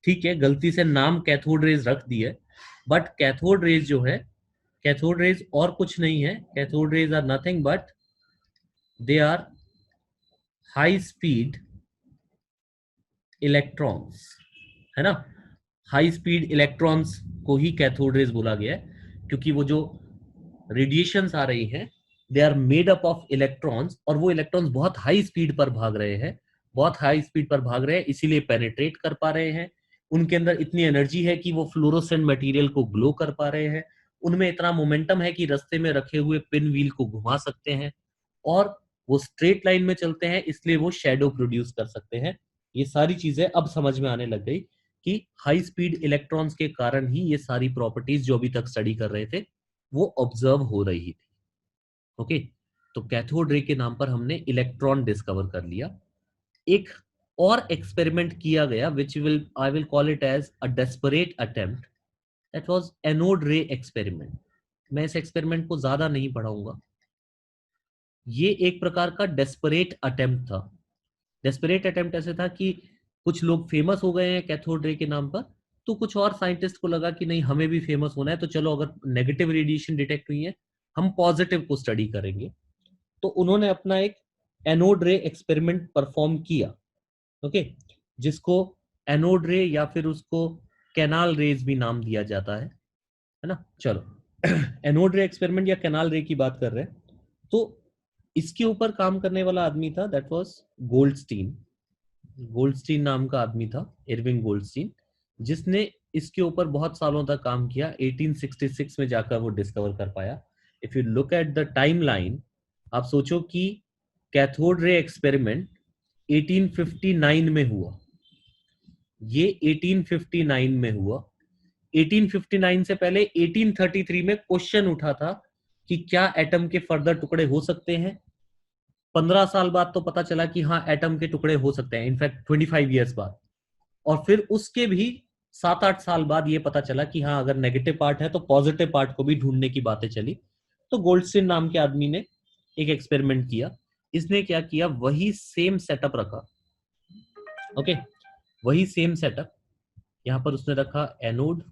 ठीक है, गलती से नाम कैथोड रेज रख दी है, बट कैथोड रेज जो है, कैथोड रेज और कुछ नहीं है। Cathode rays are nothing but they are high speed electrons, है ना। हाई स्पीड इलेक्ट्रॉन्स को ही कैथोड रेज बोला गया है, क्योंकि वो जो रेडिएशंस आ रही हैं, they are made up of electrons, और वो इलेक्ट्रॉन्स बहुत हाई स्पीड पर भाग रहे हैं, बहुत हाई स्पीड पर भाग रहे हैं, इसीलिए पेनिट्रेट कर पा रहे हैं। उनके अंदर इतनी एनर्जी है कि वो फ्लोरोसेंट मटेरियल को ग्लो कर पा रहे हैं। उनमें इतना मोमेंटम है कि रास्ते में रखे हुए पिन व्हील को घुमा सकते हैं, और वो स्ट्रेट लाइन में चलते हैं, इसलिए वो शेडो प्रोड्यूस कर सकते हैं। ये सारी चीजें अब समझ में आने लग गई कि हाई स्पीड इलेक्ट्रॉन्स के कारण ही ये सारी प्रॉपर्टीज जो अभी तक स्टडी कर रहे थे वो ऑब्जर्व हो रही थी। ओके, तो कैथोड रे के नाम पर हमने इलेक्ट्रॉन डिस्कवर कर लिया। एक और एक्सपेरिमेंट किया गया, which I will call it as a desperate attempt, that was anode ray experiment. मैं इस एक्सपेरिमेंट को ज्यादा नहीं पढ़ाऊंगा। ये एक प्रकार का डेस्परेट अटेम्प्ट था। डेस्परेट अटेम्प्ट ऐसे था कि कुछ लोग फेमस हो गए हैं कैथोड रे के नाम पर, तो कुछ और साइंटिस्ट को लगा कि नहीं हमें भी फेमस होना है, तो चलो अगर नेगेटिव रेडिएशन डिटेक्ट हुई है हम पॉजिटिव को स्टडी करेंगे। तो उन्होंने अपना एक एनोड रे एक्सपेरिमेंट परफॉर्म किया, ओके, जिसको एनोड रे या फिर उसको कैनाल रेज भी नाम दिया जाता है ना। चलो एनोड रे एक्सपेरिमेंट या कैनाल रे की बात कर रहे हैं, तो इसके ऊपर काम करने वाला आदमी था, दैट वाज गोल्डस्टीन। गोल्डस्टीन नाम का आदमी था, इरविंग गोल्डस्टीन, जिसने इसके ऊपर बहुत सालों तक काम किया। 1866 में जाकर वो डिस्कवर कर पाया। If you look at the timeline, आप सोचो कि कैथोड रे एक्सपेरिमेंट 1859 में हुआ, ये 1859 में हुआ। 1859 से पहले 1833 में क्वेश्चन उठा था कि क्या एटम के फर्दर टुकड़े हो सकते हैं। 15 साल बाद तो पता चला कि हाँ एटम के टुकड़े हो सकते हैं, इनफैक्ट 25 ईयर्स बाद। और फिर उसके भी 7-8 साल बाद ये पता चला कि हाँ अगर नेगेटिव पार्ट है तो पॉजिटिव पार्ट को भी ढूंढने की बातें चली। तो गोल्डस्टीन नाम के आदमी ने एक एक्सपेरिमेंट किया। इसने क्या किया, वही सेम सेटअप रखा, ओके, वही सेम सेटअप। यहां पर उसने रखा एनोड,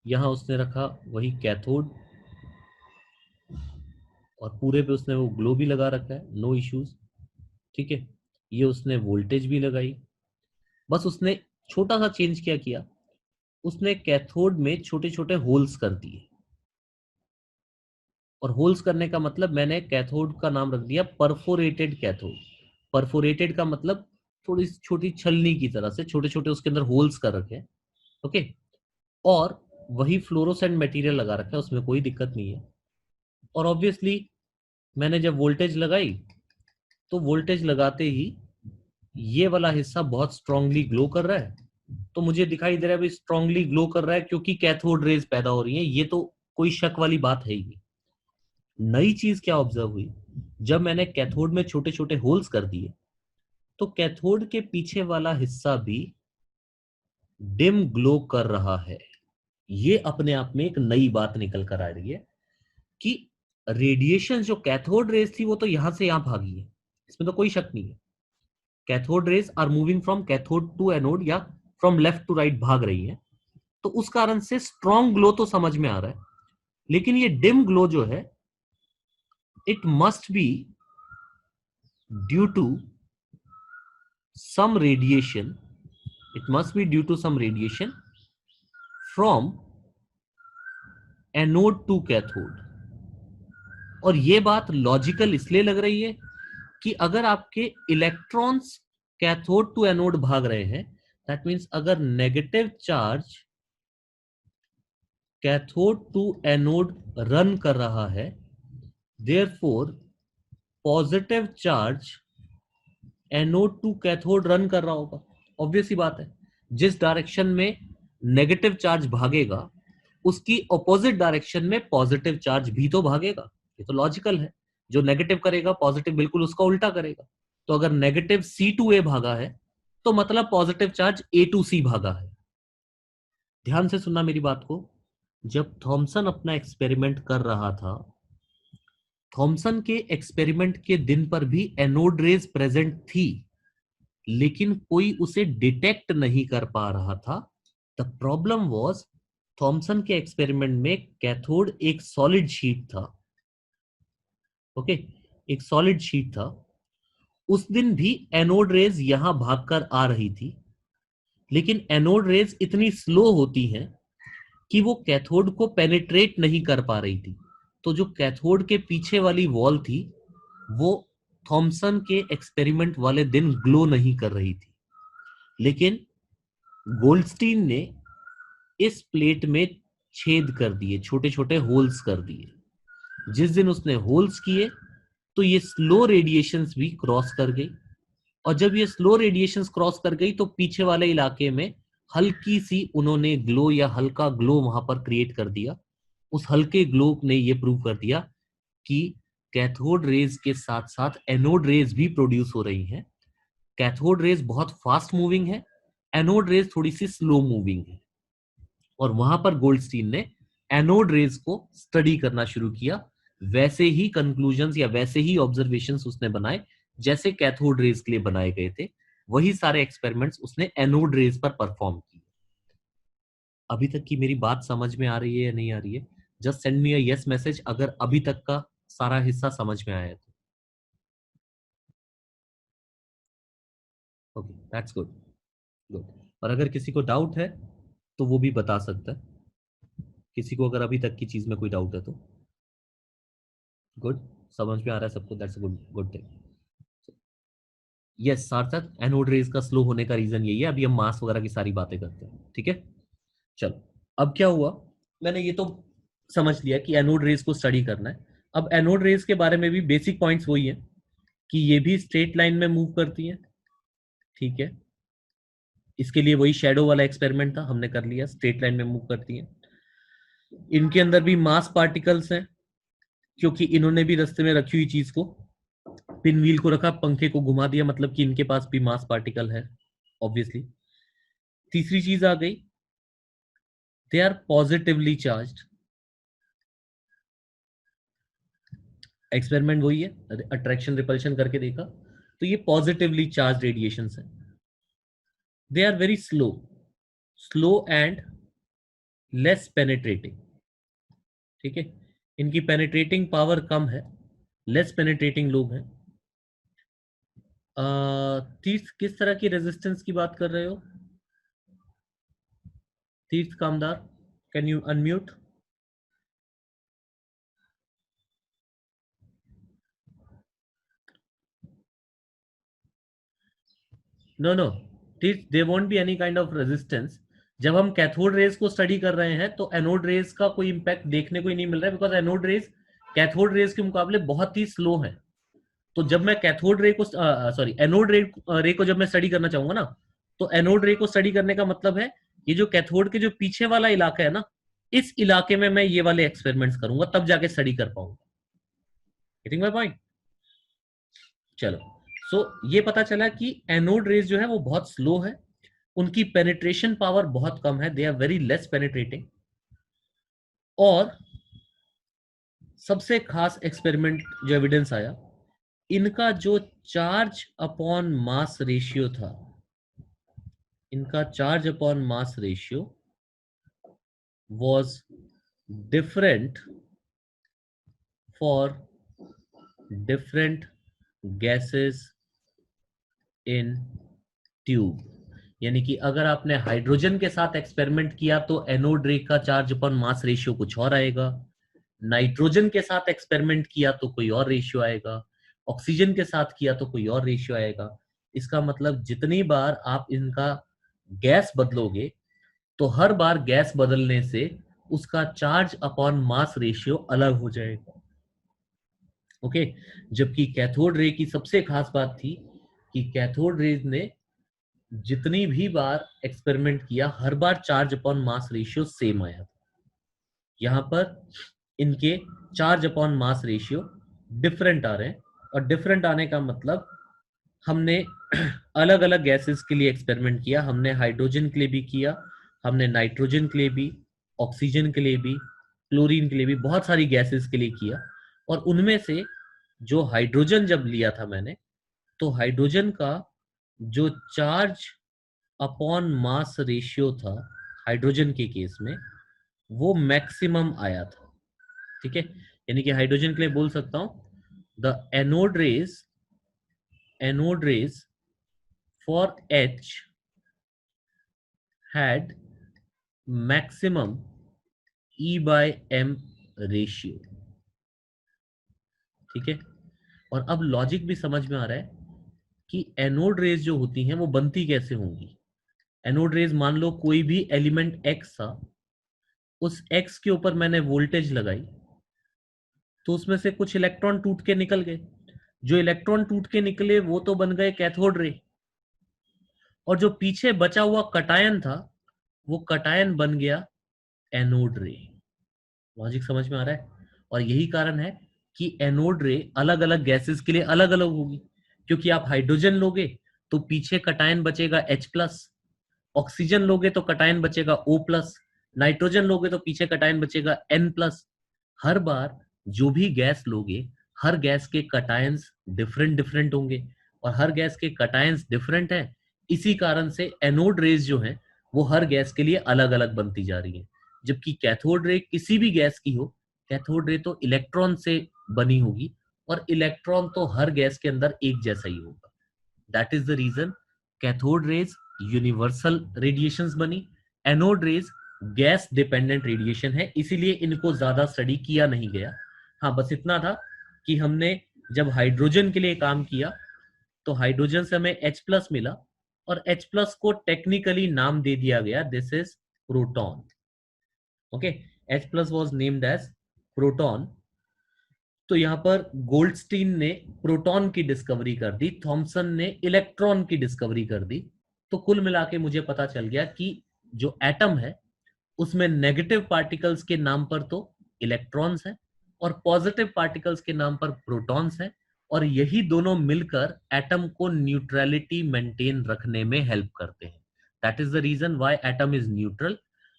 यहां उसने रखा वही कैथोड, और पूरे पे उसने वो ग्लो भी लगा रखा है, नो इश्यूज, ठीक है। ये उसने वोल्टेज भी लगाई, बस उसने छोटा सा चेंज क्या किया, उसने कैथोड में छोटे छोटे होल्स कर दिए। और होल्स करने का मतलब मैंने कैथोड का नाम रख दिया परफोरेटेड कैथोड। परफोरेटेड का मतलब थोड़ी छोटी छलनी की तरह से छोटे छोटे उसके अंदर होल्स कर रखे हैं, ओके। और वही फ्लोरोसेंट मटेरियल लगा रखा है, उसमें कोई दिक्कत नहीं है। और ऑब्वियसली मैंने जब वोल्टेज लगाई तो वोल्टेज लगाते ही ये वाला हिस्सा बहुत स्ट्रांगली ग्लो कर रहा है। तो मुझे दिखाई दे रहा है भाई स्ट्रांगली ग्लो कर रहा है क्योंकि कैथोड रेज पैदा हो रही है, ये तो कोई शक वाली बात है ही नहीं। नई चीज क्या ऑब्जर्व हुई, जब मैंने कैथोड में छोटे छोटे होल्स कर दिए तो कैथोड के पीछे वाला हिस्सा भी डिम ग्लो कर रहा है। ये अपने आप में एक नई बात निकल कर आ रही है कि रेडिएशन जो कैथोड रेज थी वो तो यहां से यहां भागी है, इसमें तो कोई शक नहीं है। Cathode rays are moving from cathode to anode या फ्रॉम लेफ्ट टू राइट भाग रही है, तो उस कारण से स्ट्रॉन्ग ग्लो तो समझ में आ रहा है। लेकिन ये डिम ग्लो जो है, it must be due to some radiation, it must be due to some radiation from anode to cathode। और ये बात लॉजिकल इसलिए लग रही है कि अगर आपके इलेक्ट्रॉन्स कैथोड टू एनोड भाग रहे हैं, दैट मीन्स अगर negative charge cathode to anode run कर रहा है, therefore positive charge anode to cathode run कर रहा होगा। ऑब्वियस ही बात है, जिस डायरेक्शन में नेगेटिव चार्ज भागेगा उसकी ऑपोजिट डायरेक्शन में पॉजिटिव चार्ज भी तो भागेगा। ये तो लॉजिकल है, जो नेगेटिव करेगा पॉजिटिव बिल्कुल उसका उल्टा करेगा। तो अगर नेगेटिव सी टू ए भागा है तो मतलब पॉजिटिव चार्ज ए टू सी भागा है। ध्यान से सुनना मेरी बात को, जब थॉमसन अपना एक्सपेरिमेंट कर रहा था, थॉमसन के एक्सपेरिमेंट के दिन पर भी एनोड रेज प्रेजेंट थी, लेकिन कोई उसे डिटेक्ट नहीं कर पा रहा था। द प्रॉब्लम वाज थॉमसन के एक्सपेरिमेंट में कैथोड एक सॉलिड शीट था, ओके, एक सॉलिड शीट था। उस दिन भी एनोड रेज यहां भागकर आ रही थी, लेकिन एनोड रेज इतनी स्लो होती हैं कि वो कैथोड को पेनिट्रेट नहीं कर पा रही थी। तो जो कैथोड के पीछे वाली वॉल थी वो थॉमसन के एक्सपेरिमेंट वाले दिन ग्लो नहीं कर रही थी। लेकिन गोल्डस्टीन ने इस प्लेट में छेद कर दिए, छोटे छोटे होल्स कर दिए। जिस दिन उसने होल्स किए तो ये स्लो रेडिएशंस भी क्रॉस कर गई, और जब ये स्लो रेडिएशंस क्रॉस कर गई तो पीछे वाले इलाके में हल्की सी उन्होंने ग्लो या हल्का ग्लो वहां पर क्रिएट कर दिया। उस हल्के ग्लो ने ये प्रूव कर दिया कि कैथोड रेज के साथ साथ एनोड रेज भी प्रोड्यूस हो रही हैं। कैथोड रेज बहुत फास्ट मूविंग है, एनोड रेज थोड़ी सी स्लो मूविंग है। और वहां पर गोल्डस्टीन ने एनोड रेज को स्टडी करना शुरू किया। वैसे ही कंक्लूजन्स या वैसे ही ऑब्जर्वेशंस उसने बनाए जैसे कैथोड रेज के लिए बनाए गए थे। वही सारे एक्सपेरिमेंट्स उसने एनोड रेज पर परफॉर्म किए। अभी तक की मेरी बात समझ में आ रही है या नहीं आ रही है? जस्ट सेंड मी अ यस मैसेज अगर अभी तक का सारा हिस्सा समझ में आया है तो। Okay, that's good, good. और अगर किसी को डाउट है तो वो भी बता सकता है, किसी को अगर अभी तक की चीज में कोई डाउट है तो। गुड, समझ में आ रहा है सबको, that's good, good thing. Yes सार्थक, एनोड रेज का स्लो होने का रीजन यही है। अभी हम मास वगैरह की सारी बातें करते हैं, ठीक है? चलो, अब क्या हुआ, मैंने ये तो समझ लिया कि एनोड रेज को स्टडी करना है। अब एनोड रेज के बारे में भी बेसिक पॉइंट्स वही है कि ये भी स्ट्रेट लाइन में मूव करती है, ठीक है? इसके लिए वही शैडो वाला एक्सपेरिमेंट था, हमने कर लिया, स्ट्रेट लाइन में मूव करती है। इनके अंदर भी मास पार्टिकल्स हैं, क्योंकि इन्होंने भी रास्ते में रखी हुई चीज को, पिन व्हील को रखा, पंखे को घुमा दिया, मतलब कि इनके पास भी मास पार्टिकल है ऑब्वियसली। तीसरी चीज आ गई, they are positively charged. Experiment वही है, अट्रैक्शन रिपल्शन करके देखा, तो ये पॉजिटिवली चार्ज रेडिएशन है। They are very slow, slow and less penetrating, ठीक है? इनकी पेनिट्रेटिंग पावर कम है, लेस पेनिट्रेटिंग लोग हैं। तीर्थ, किस तरह की रेजिस्टेंस की बात कर रहे हो? Tirth Kamdar, can you unmute? No no Tirth, there won't be any kind of resistance. जब हम कैथोड रेज को स्टडी कर रहे हैं तो एनोड रेज का कोई इंपैक्ट देखने को ही नहीं मिल रहा है, because anode rays cathode rays के मुकाबले बहुत ही स्लो है। तो जब मैं कैथोड रे को सॉरी एनोड रे को जब मैं स्टडी करना चाहूंगा ना, तो एनोड रे को स्टडी करने का मतलब है ये जो कैथोड के जो पीछे वाला इलाका है ना, इस इलाके में मैं ये वाले एक्सपेरिमेंट्स करूंगा, तब जाके स्टडी कर पाऊंगा। Getting my point? चलो, सो ये पता चला कि एनोड रेज जो है वो बहुत स्लो है, उनकी पेनिट्रेशन पावर बहुत कम है, they are very less penetrating. और सबसे खास एक्सपेरिमेंट जो एविडेंस आया, इनका जो चार्ज अपॉन मास रेशियो था, इनका charge upon mass ratio was different for different gases in tube। यानी कि अगर आपने हाइड्रोजन के साथ एक्सपेरिमेंट किया तो एनोड रे का चार्ज अपॉन मास रेशियो कुछ और आएगा, नाइट्रोजन के साथ एक्सपेरिमेंट किया तो कोई और रेशियो आएगा, ऑक्सीजन के साथ किया तो कोई और रेशियो आएगा। इसका मतलब जितनी बार आप इनका गैस बदलोगे तो हर बार गैस बदलने से उसका चार्ज अपॉन मास रेशियो अलग हो जाएगा, ओके? जबकि कैथोड रे की सबसे खास बात थी कि कैथोड रेज ने जितनी भी बार एक्सपेरिमेंट किया, हर बार charge upon mass ratio same आया था। यहां पर इनके charge upon mass ratio different आ रहे हैं, और डिफरेंट आने का मतलब हमने अलग अलग गैसेस के लिए एक्सपेरिमेंट किया, हमने हाइड्रोजन के लिए भी किया, हमने नाइट्रोजन के लिए भी, ऑक्सीजन के लिए भी, क्लोरीन के लिए भी, बहुत सारी गैसेस के लिए किया। और उनमें से जो हाइड्रोजन जब लिया था मैंने, तो हाइड्रोजन का जो चार्ज अपॉन मास रेशियो था हाइड्रोजन के केस में, वो मैक्सिमम आया था, ठीक है? यानी कि हाइड्रोजन के लिए बोल सकता हूं, the anode rays for H had maximum E by M ratio, ठीक है? और अब लॉजिक भी समझ में आ रहा है कि एनोड रेज जो होती हैं वो बनती कैसे होंगी। एनोड रेज, मान लो कोई भी एलिमेंट X था, उस X के ऊपर मैंने वोल्टेज लगाई, तो उसमें से कुछ इलेक्ट्रॉन टूट के निकल गए। जो इलेक्ट्रॉन टूट के निकले वो तो बन गए कैथोड रे, और जो पीछे बचा हुआ कटायन था वो कटायन बन गया एनोड रे। लॉजिक समझ में आ रहा है? और यही कारण है कि एनोड रे अलग अलग गैसेस के लिए अलग अलग होगी, क्योंकि आप हाइड्रोजन लोगे तो पीछे कटायन बचेगा H+, ऑक्सीजन लोगे तो कटायन बचेगा O+, नाइट्रोजन लोगे तो पीछे कटायन बचेगा N+। हर बार जो भी गैस लोगे, हर गैस के कटायंस डिफरेंट डिफरेंट होंगे, और हर गैस के कटायंस डिफरेंट हैं। इसी कारण से एनोड रेज जो है वो हर गैस के लिए अलग अलग बनती जा रही है। जबकि कैथोड रे किसी भी गैस की हो, कैथोड रे तो इलेक्ट्रॉन से बनी होगी, और इलेक्ट्रॉन तो हर गैस के अंदर एक जैसा ही होगा। That is the reason cathode rays universal radiations बनी, anode rays gas dependent radiation है, इसीलिए इनको ज्यादा स्टडी किया नहीं गया। हाँ, बस इतना था कि हमने जब हाइड्रोजन के लिए काम किया तो हाइड्रोजन से हमें H+ मिला, और H+ को टेक्निकली नाम दे दिया गया, this is proton. Okay, H+ was named as proton. तो यहां पर गोल्डस्टीन ने प्रोटॉन की डिस्कवरी कर दी, थॉमसन ने इलेक्ट्रॉन की डिस्कवरी कर दी। तो कुल मिला के मुझे पता चल गया कि जो एटम है उसमें नेगेटिव पार्टिकल्स के नाम पर तो इलेक्ट्रॉन्स हैं, और पॉजिटिव पार्टिकल्स के नाम पर प्रोटॉन्स हैं, और यही दोनों मिलकर एटम को न्यूट्रलिटी मेंटेन रखने में हेल्प करते हैं। That is the reason why atom is neutral.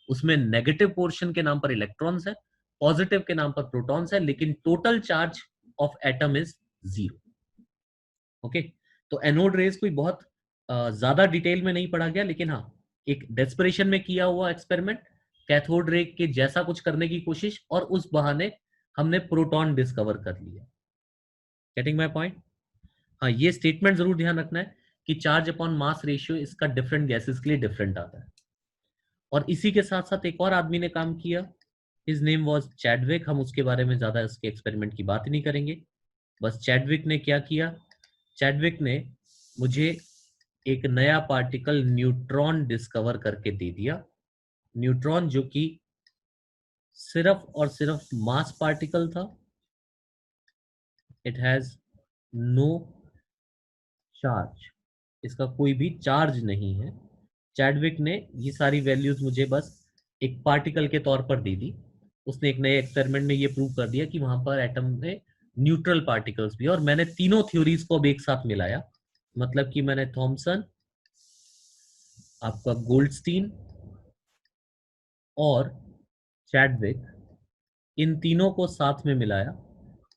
उसमें नेगेटिव पोर्शन के नाम पर इलेक्ट्रॉन्स है, पॉजिटिव के नाम पर प्रोटॉन्स है, लेकिन total charge of atom is 0। Okay, तो एनोड रेज कोई बहुत ज्यादा डिटेल में नहीं पढ़ा गया, लेकिन हाँ, एक डेस्परेशन में किया हुआ एक्सपेरिमेंट, कैथोड रे के जैसा कुछ करने की कोशिश, और उस बहाने हमने प्रोटॉन डिस्कवर कर लिया। Getting my point? हाँ, ये स्टेटमेंट जरूर ध्यान रखना है कि चार्ज अपॉन मास रेशियो इसका डिफरेंट गैसेस के लिए डिफरेंट आता है। और इसी के साथ साथ एक और आदमी ने काम किया, हिज नेम वाज चैडविक। हम उसके बारे में ज्यादा इसके एक्सपेरिमेंट की बात ही नहीं करेंगे। बस चैडविक ने क्या किया, चैडविक ने मुझे एक नया पार्टिकल न्यूट्रॉन डिस्कवर करके दे दिया। न्यूट्रॉन जो कि सिर्फ और सिर्फ मास पार्टिकल था, इट हैज नो चार्ज, इसका कोई भी चार्ज नहीं है। चैडविक ने ये सारी वैल्यूज मुझे बस एक पार्टिकल के तौर पर दे दी। उसने एक नए एक्सपेरिमेंट में ये प्रूव कर दिया कि वहां पर एटम में न्यूट्रल पार्टिकल्स भी है, और मैंने तीनों थ्योरीज को अब एक साथ मिलाया। मतलब कि मैंने थॉमसन, आपका गोल्डस्टीन और चैडविक, इन तीनों को साथ में मिलाया।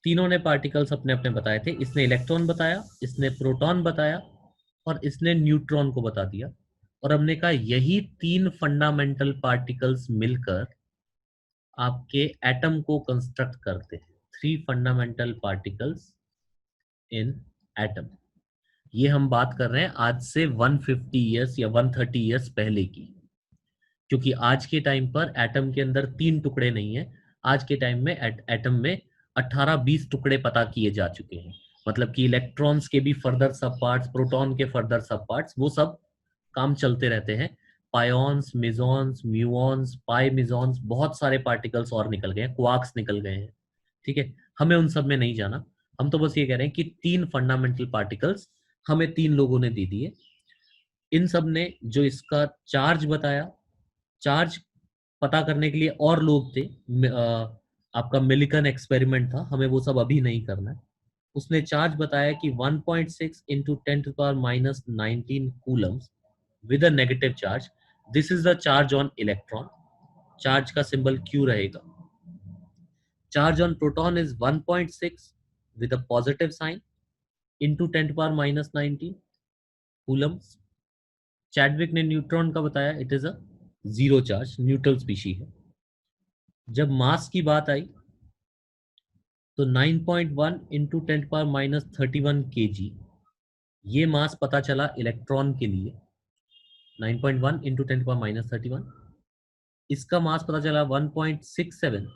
तीनों ने पार्टिकल्स अपने अपने बताए थे। इसने इलेक्ट्रॉन बताया, इसने प्रोटॉन बताया, और इसने न्यूट्रॉन को बता दिया। और हमने कहा यही 3 फंडामेंटल पार्टिकल्स मिलकर आपके एटम को कंस्ट्रक्ट करते हैं। 3 फंडामेंटल पार्टिकल्स इन एटम। ये हम बात कर रहे हैं आज से 150 ईयर्स या 130 ईयर्स पहले की, क्योंकि आज के टाइम पर एटम के अंदर 3 टुकड़े नहीं है। आज के टाइम में एटम में 18-20 टुकड़े पता किए जा चुके हैं। मतलब कि इलेक्ट्रॉन्स के भी फर्दर सब पार्ट्स, प्रोटॉन के फर्दर सब पार्ट्स, वो सब काम चलते रहते हैं। पायोन्स, मेसॉन्स, म्यूऑन्स, पाई मेसॉन्स, बहुत सारे पार्टिकल्स और निकल गए हैं, क्वार्क्स निकल गए हैं। ठीक है, हमें उन सब में नहीं जाना। हम तो बस ये कह रहे हैं कि 3 फंडामेंटल पार्टिकल्स हमें 3 लोगों ने दे दिए। इन सब ने जो इसका चार्ज बताया, चार्ज पता करने के लिए और लोग थे। आपका मिलिकन एक्सपेरिमेंट था, हमें वो सब अभी नहीं करना है। उसने चार्ज बताया कि 1.6 into 10 to the power minus 19 coulombs with a negative charge. This is the charge on electron. Charge का सिंबल Q रहेगा। Charge on proton is 1.6 with a positive sign into 10 to the power minus 19 coulombs. Chadwick ने neutron का बताया, it is a 0 charge, neutral species है। जब मास की बात आई तो 9.1 into 10 to the power minus 31 kg, ये मास पता चला इलेक्ट्रॉन के लिए। 9.1 into 10 to the power minus 31। इसका मास पता चला 1.67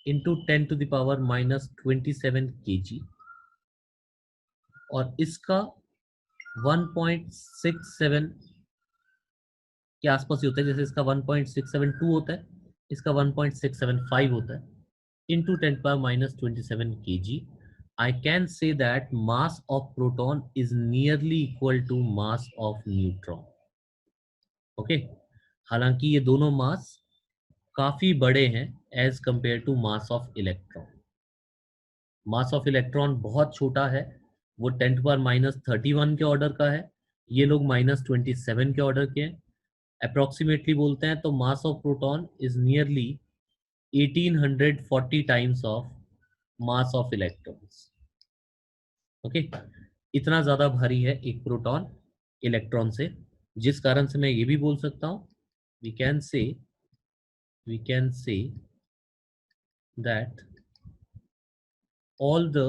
into 10 to the power minus 27 kg, और इसका 1.67 के आसपास ही होता है। जैसे इसका 1.672 होता है, इसका 1.675 होता है, into 10 power minus 27 kg. I can say that mass of proton is nearly equal to mass of neutron. Okay, हालांकि ये दोनों मास काफी बड़े हैं as compare to mass of electron. Mass of electron बहुत छोटा है, वो 10 to power minus 31 के ऑर्डर का है। ये लोग -27 के ऑर्डर के हैं। अप्रोक्सीमेटली बोलते हैं तो mass of proton is nearly 1840 times of mass of electrons. Okay, इतना ज्यादा भारी है एक प्रोटॉन इलेक्ट्रॉन से, जिस कारण से मैं ये भी बोल सकता हूं, we can say that all the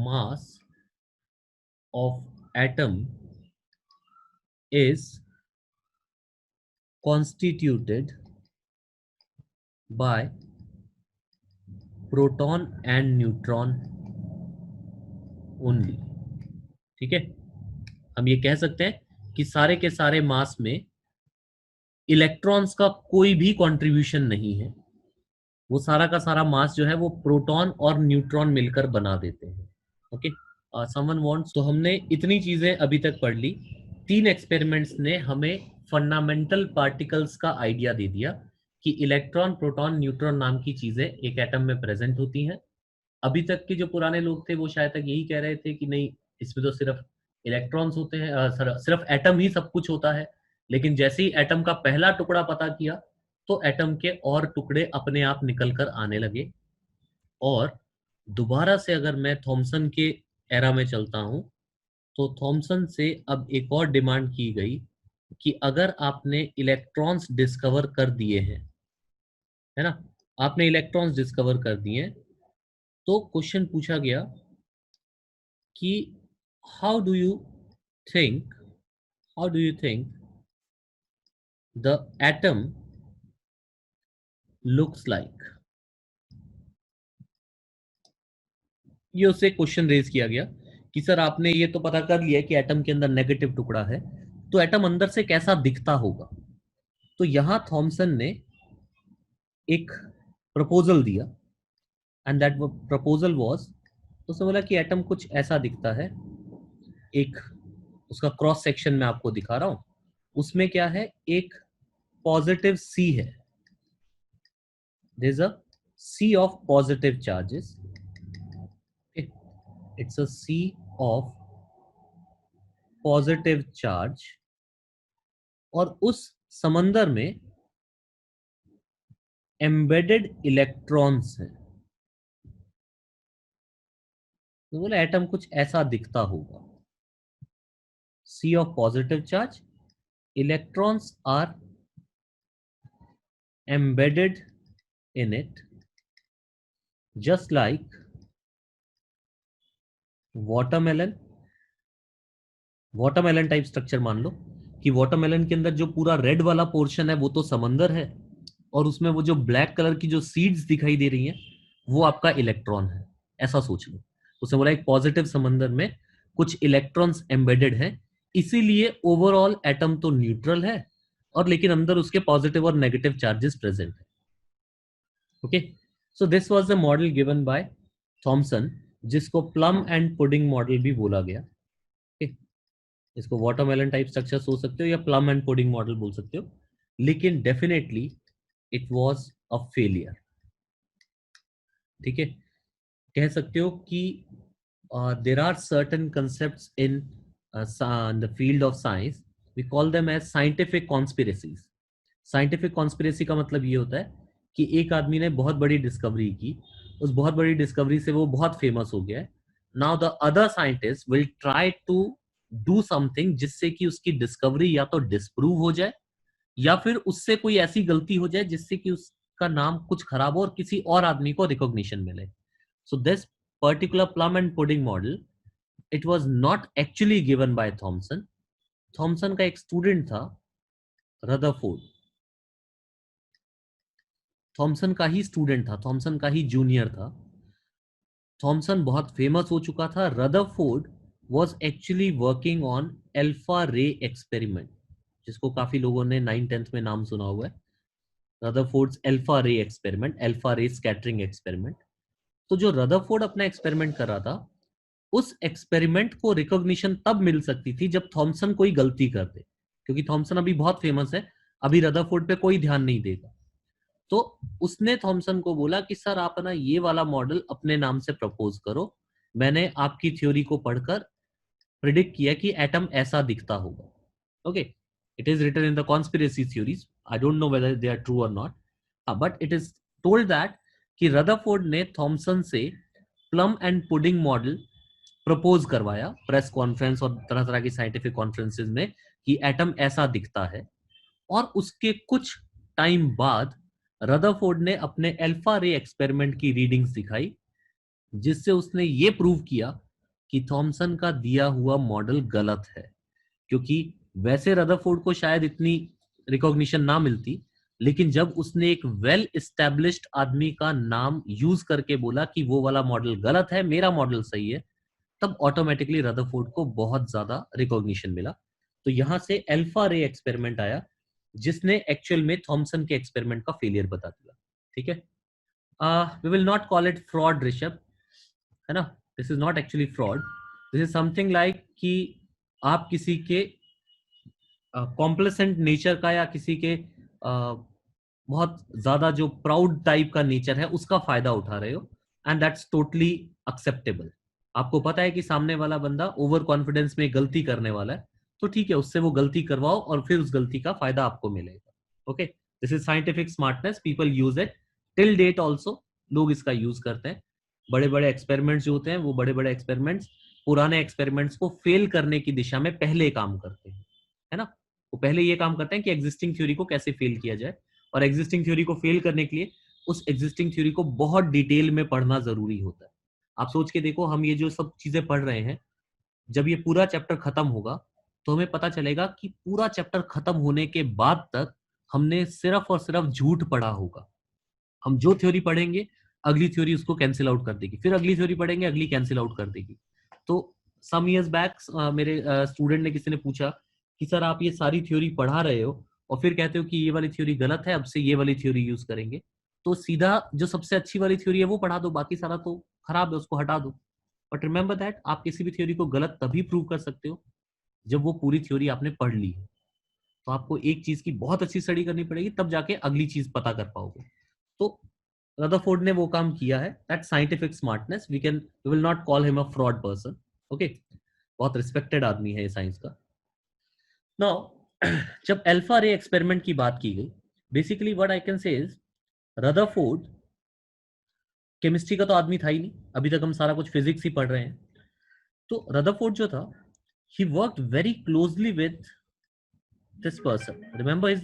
mass of atom is constituted by proton and neutron only। ठीक है, हम ये कह सकते हैं कि सारे के सारे मास में इलेक्ट्रॉन्स का कोई भी कंट्रीब्यूशन नहीं है, वो सारा का सारा मास जो है वो प्रोटॉन और न्यूट्रॉन मिलकर बना देते हैं। ओके, समवन वांट्स, तो हमने इतनी चीजें अभी तक पढ़ ली। 3 एक्सपेरिमेंट्स ने हमें फंडामेंटल पार्टिकल्स का आइडिया दे दिया कि इलेक्ट्रॉन, प्रोटॉन, न्यूट्रॉन नाम की चीजें एक एटम में प्रेजेंट होती हैं। अभी तक के जो पुराने लोग थे वो शायद तक यही कह रहे थे कि नहीं, इसमें तो सिर्फ इलेक्ट्रॉन्स होते हैं, सिर्फ एटम ही सब कुछ होता है। लेकिन जैसे ही एटम का पहला टुकड़ा पता किया तो एटम के और टुकड़े अपने आप निकल कर आने लगे। और दोबारा से अगर मैं थॉमसन के एरा में चलता हूं, तो थॉमसन से अब एक और डिमांड की गई कि अगर आपने इलेक्ट्रॉन्स डिस्कवर कर दिए हैं, है ना, आपने इलेक्ट्रॉन्स डिस्कवर कर दिए हैं, तो क्वेश्चन पूछा गया कि how do you think the atom looks like. ये उससे क्वेश्चन रेज किया गया कि सर आपने ये तो पता कर लिया कि एटम के अंदर नेगेटिव टुकड़ा है, तो एटम अंदर से कैसा दिखता होगा। तो यहां थॉमसन ने एक प्रपोजल दिया, एंड दैट प्रपोजल वाज, उसने बोला कि एटम कुछ ऐसा दिखता है। एक उसका क्रॉस सेक्शन में आपको दिखा रहा हूं, उसमें क्या है, एक पॉजिटिव सी है, there is a sea of positive charges, it's a sea of positive charge, और उस समंदर में एम्बेडेड इलेक्ट्रॉन्स हैं। तो बोले एटम कुछ ऐसा दिखता होगा, sea of positive charge, electrons are embedded in it, just like watermelon type structure मान लो कि वाटरमेलन के अंदर जो पूरा रेड वाला पोर्शन है वो तो समंदर है, और उसमें वो जो ब्लैक कलर की जो सीड्स दिखाई दे रही हैं वो आपका इलेक्ट्रॉन है, ऐसा सोच लो। उसने बोला एक पॉजिटिव समंदर में कुछ इलेक्ट्रॉन्स एम्बेडेड हैं, इसीलिए ओवरऑल एटम तो न्यूट्रल है, और लेकिन अंदर उसके पॉजिटिव और नेगेटिव चार्जेस प्रेजेंट है। Okay, so this was the model given by Thomson, जिसको प्लम एंड पुडिंग मॉडल भी बोला गया। okay? इसको वाटरमेलन टाइप स्ट्रक्चर सोच सकते हो या प्लम एंड पुडिंग मॉडल बोल सकते हो, लेकिन definitely it was a failure. ठीक है, कह सकते हो कि there are certain concepts in the field of science, we call them as scientific conspiracies. Scientific conspiracy का मतलब ये होता है कि एक आदमी ने बहुत बड़ी डिस्कवरी की, उस बहुत बड़ी डिस्कवरी से वो बहुत फेमस हो गया है। Now the other scientist will try to do something जिससे कि उसकी डिस्कवरी या तो डिस्प्रूव हो जाए या फिर उससे कोई ऐसी गलती हो जाए जिससे कि उसका नाम कुछ खराब हो और किसी और आदमी को रिकॉग्निशन मिले। So this particular plum and pudding model, it was not actually given by Thomson. Thomson का एक स्टूडेंट था रदरफोर्ड, थॉमसन का ही स्टूडेंट था, थॉमसन का ही जूनियर था। थॉमसन बहुत फेमस हो चुका था। Rutherford was actually working on alpha रे एक्सपेरिमेंट, जिसको काफी लोगों ने 9th-10th में नाम सुना हुआ है, रदरफोर्ड्स अल्फा रे एक्सपेरिमेंट, अल्फा रे स्कैटरिंग एक्सपेरिमेंट। तो जो रदरफोर्ड अपना एक्सपेरिमेंट कर रहा था, उस एक्सपेरिमेंट को रिकॉग्निशन तब मिल सकती थी जब थॉमसन कोई गलती कर दे, क्योंकि थॉमसन अभी बहुत फेमस है, अभी रदरफोर्ड पे कोई ध्यान नहीं देगा। तो उसने थॉमसन को बोला कि सर आप ना ये वाला मॉडल अपने नाम से प्रपोज करो, मैंने आपकी थ्योरी को पढ़कर प्रिडिक्ट किया कि एटम ऐसा दिखता होगा। Okay, it is written in the conspiracy theories, I don't know whether they are true और not, but it is told that कि रदरफोर्ड ने थॉमसन से plum and pudding model propose करवाया प्रेस कॉन्फ्रेंस और तरह तरह की साइंटिफिक कॉन्फ्रेंसेस में कि एटम ऐसा दिखता है। और उसके कुछ टाइम बाद रदरफोर्ड ने अपने अल्फा रे एक्सपेरिमेंट की रीडिंग्स दिखाई, जिससे उसने ये प्रूव किया कि थॉमसन का दिया हुआ मॉडल गलत है। क्योंकि वैसे रदरफोर्ड को शायद इतनी रिकॉग्निशन ना मिलती, लेकिन जब उसने एक वेल एस्टेब्लिश्ड आदमी का नाम यूज करके बोला कि वो वाला मॉडल गलत है, मेरा मॉडल सही है, तब ऑटोमेटिकली रदरफोर्ड को बहुत ज्यादा रिकॉग्निशन मिला। तो यहां से अल्फा रे एक्सपेरिमेंट आया, जिसने एक्चुअल में थॉमसन के एक्सपेरिमेंट का फेलियर बता दिया। ठीक है, we will not call it fraud Rishabh, है ना। This is not actually fraud, this is something like कि आप किसी के कॉम्प्लेसेंट नेचर का या किसी के बहुत ज्यादा जो प्राउड टाइप का नेचर है उसका फायदा उठा रहे हो, एंड दैट्स टोटली एक्सेप्टेबल। आपको पता है कि सामने वाला बंदा ओवर कॉन्फिडेंस में गलती करने वाला है, तो ठीक है, उससे वो गलती करवाओ और फिर उस गलती का फायदा आपको मिलेगा। Okay, this is scientific smartness, people use it till date also, लोग इसका यूज करते हैं। बड़े बड़े एक्सपेरिमेंट्स जो होते हैं, वो बड़े बड़े एक्सपेरिमेंट्स पुराने एक्सपेरिमेंट्स को फेल करने की दिशा में पहले काम करते हैं, है ना। वो पहले ये काम करते हैं कि एग्जिस्टिंग थ्योरी को कैसे फेल किया जाए, और एग्जिस्टिंग थ्योरी को फेल करने के लिए उस एग्जिस्टिंग थ्योरी को बहुत डिटेल में पढ़ना जरूरी होता है। आप सोच के देखो, हम ये जो सब चीजें पढ़ रहे हैं, जब ये पूरा चैप्टर खत्म होगा तो हमें पता चलेगा कि पूरा चैप्टर खत्म होने के बाद तक हमने सिर्फ और सिर्फ झूठ पढ़ा होगा। हम जो थ्योरी पढ़ेंगे, अगली थ्योरी उसको कैंसिल आउट कर देगी, फिर अगली थ्योरी पढ़ेंगे, अगली कैंसिल आउट कर देगी। तो सम इयर्स बैक मेरे स्टूडेंट ने, किसी ने पूछा कि सर आप ये सारी थ्योरी पढ़ा रहे हो और फिर कहते हो कि ये वाली थ्योरी गलत है, अब से ये वाली थ्योरी यूज करेंगे। तो सीधा जो सबसे अच्छी वाली थ्योरी है वो पढ़ा दो, बाकी सारा तो खराब है, उसको हटा दो। बट रिमेंबर दैट आप किसी भी थ्योरी को गलत तभी प्रूव कर सकते हो जब वो पूरी थ्योरी आपने पढ़ ली है। तो आपको एक चीज की बहुत अच्छी स्टडी करनी पड़ेगी, तब जाके अगली चीज पता कर पाओगे। तो रदरफोर्ड ने वो काम किया है, that scientific smartness, we will not call him a fraud person. Okay, बहुत रिस्पेक्टेड आदमी है ये साइंस का। नाउ जब अल्फा रे एक्सपेरिमेंट की बात की गई, basically what I can say is, Rutherford chemistry का तो आदमी था ही नहीं, अभी तक हम सारा कुछ फिजिक्स ही पढ़ रहे हैं। तो रदरफोर्ड जो था, he worked very closely with this person. Remember his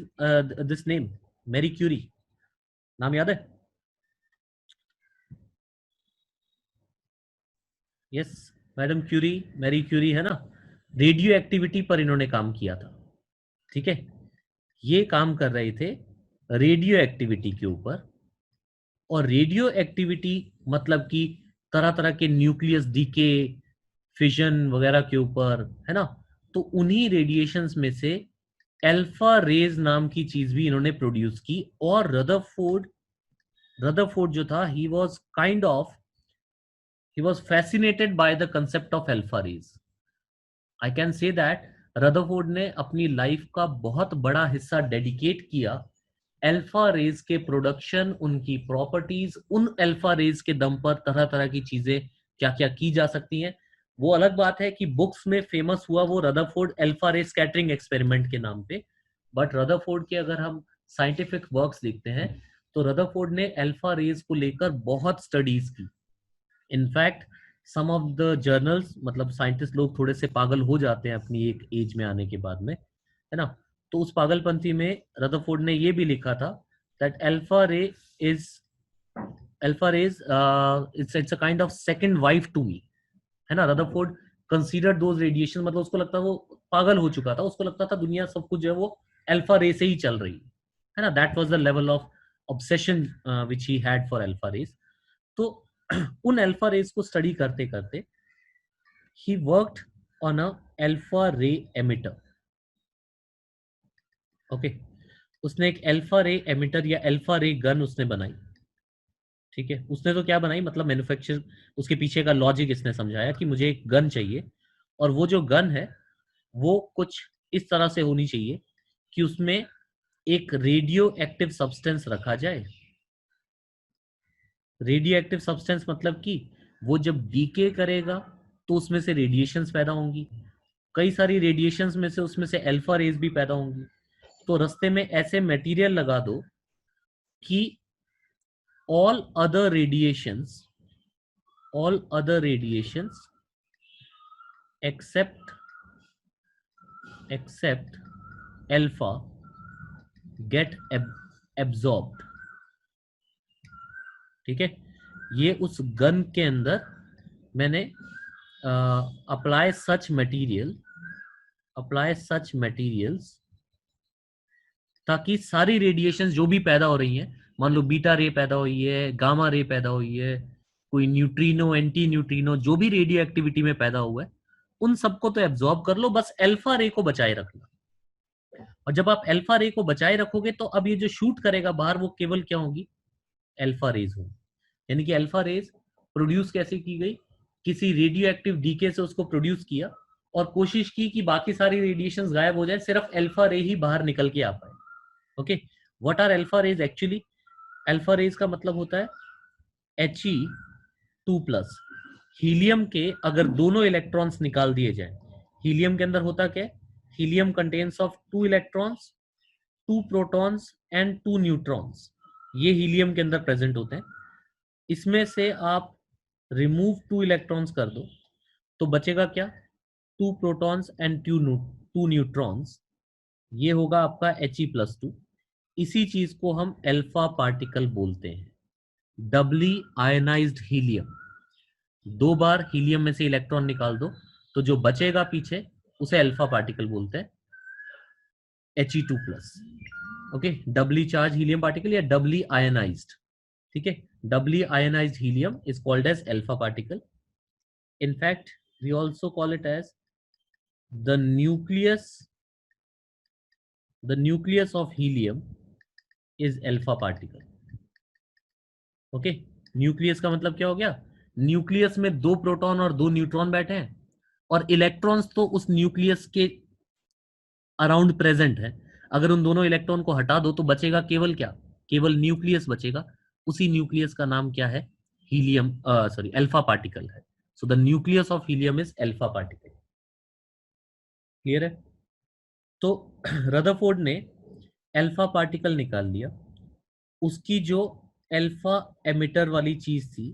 this name, Marie Curie. नाम याद है? Yes, madam Curie, Marie Curie, है ना। रेडियो एक्टिविटी पर इन्होंने काम किया था। ठीक है, ये काम कर रहे थे रेडियो एक्टिविटी के ऊपर। और रेडियो एक्टिविटी मतलब कि तरह तरह के न्यूक्लियस डीके, फिजन वगैरह के ऊपर, है ना। तो उन्हीं रेडिएशंस में से अल्फा रेज नाम की चीज भी इन्होंने प्रोड्यूस की। और रदरफोर्ड जो था, he was fascinated by the concept of alpha rays. I can say that Rutherford ने अपनी लाइफ का बहुत बड़ा हिस्सा डेडिकेट किया अल्फा रेज के प्रोडक्शन, उनकी प्रॉपर्टीज, उन अल्फा रेज के दम पर तरह तरह की चीजें क्या क्या की जा सकती हैं। वो अलग बात है कि बुक्स में फेमस हुआ वो रदरफोर्ड अल्फा रे स्कैटरिंग एक्सपेरिमेंट के नाम पे, बट रदरफोर्ड के अगर हम साइंटिफिक वर्क्स देखते हैं तो रदरफोर्ड ने अल्फा रेज को लेकर बहुत स्टडीज की। In fact some of the journals, मतलब साइंटिस्ट लोग थोड़े से पागल हो जाते हैं अपनी एक एज में आने के बाद में, है ना। तो उस पागलपंथी में रदरफोर्ड ने ये भी लिखा था that alpha rays it's a kind of second wife to me, है ना। रदरफोर्ड कंसीडर्ड दोज रेडिएशन, मतलब उसको लगता वो पागल हो चुका था, उसको लगता था दुनिया सब कुछ जो है वो अल्फा रे से ही चल रही है ना। That was the level of obsession which he had for alpha rays. तो उन अल्फा रेज को स्टडी करते करते he worked on a alpha ray emitter. Okay, उसने एक अल्फा रे एमिटर या अल्फा रे गन उसने बनाई। ठीक है, उसने तो क्या बनाई, मतलब मैन्युफैक्चर, उसके पीछे का लॉजिक इसने समझाया कि मुझे एक गन चाहिए, और वो जो गन है वो कुछ इस तरह से होनी चाहिए कि उसमें एक रेडियो एक्टिव सब्सटेंस रखा जाए। रेडियो एक्टिव सब्सटेंस मतलब कि वो जब डीके करेगा तो उसमें से रेडिएशंस पैदा होंगी, कई सारी रेडिएशंस में से उसमें से अल्फा रेज भी पैदा होंगी। तो रास्ते में ऐसे मटेरियल लगा दो कि all other radiations except alpha get absorbed। ठीक है, ये उस गन के अंदर मैंने अप्लाई सच मटेरियल्स ताकि सारी रेडिएशंस जो भी पैदा हो रही हैं, मान लो बीटा रे पैदा हुई है, गामा रे पैदा हुई है, कोई न्यूट्रिनो, एंटी न्यूट्रिनो, जो भी रेडियो एक्टिविटी में पैदा हुआ है, उन सबको तो एब्जॉर्ब कर लो, बस अल्फा रे को बचाए रखना। और जब आप अल्फा रे को बचाए रखोगे तो अब ये जो शूट करेगा बाहर वो केवल क्या होगी, अल्फा रेज होगी। यानी कि अल्फा रेज प्रोड्यूस कैसे की गई, किसी रेडियो एक्टिव डीके से उसको प्रोड्यूस किया और कोशिश की कि बाकी सारी रेडिएशंस गायब हो जाए, सिर्फ अल्फा रे ही बाहर निकल के आ पाए। Okay, what are alpha rays actually? Alpha rays का मतलब होता है He2+। हीलियम के अगर दोनों इलेक्ट्रॉन्स निकाल दिए जाए, हीलियम के अंदर होता क्या है, helium contains of 2 electrons, 2 protons and 2 neutrons. ये हीलियम के अंदर प्रेजेंट होते हैं। इसमें से आप रिमूव 2 इलेक्ट्रॉन्स कर दो तो बचेगा क्या, 2 प्रोटॉन्स एंड 2 न्यूट्रॉन्स। ये होगा आपका He+2। इसी चीज को हम अल्फा पार्टिकल बोलते हैं, डबली आयनाइज्ड हीलियम। 2 बार हीलियम में से इलेक्ट्रॉन निकाल दो तो जो बचेगा पीछे उसे अल्फा पार्टिकल बोलते हैं, He2+। Okay, doubly charge helium particle या डबली आयनाइज्ड। ठीक है, doubly ionised helium is called as alpha particle. In fact, we also call it as the nucleus of helium is alpha particle. Okay, nucleus का मतलब क्या हो गया, nucleus में 2 proton और 2 न्यूट्रॉन बैठे हैं और इलेक्ट्रॉन्स तो उस न्यूक्लियस के अराउंड प्रेजेंट है। अगर उन दोनों इलेक्ट्रॉन को हटा दो तो बचेगा केवल क्या, केवल न्यूक्लियस बचेगा। उसी न्यूक्लियस का नाम क्या है, हीलियम, सॉरी अल्फा पार्टिकल है। So the nucleus of helium is alpha particle. Clear है? तो रदरफोर्ड ने अल्फा पार्टिकल निकाल लिया, उसकी जो अल्फा एमिटर वाली चीज थी,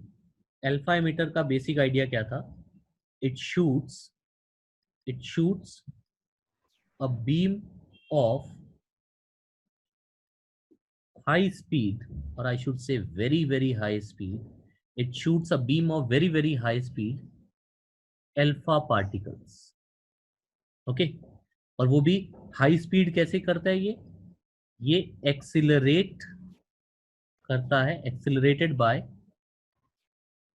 अल्फा एमिटर का बेसिक आइडिया क्या था, it shoots a beam of high speed, or I should say very very high speed, it shoots a beam of very very high speed alpha particles। Okay, और वो भी high speed कैसे करता है, ये accelerate करता है, एक्सिलरेटेड बाय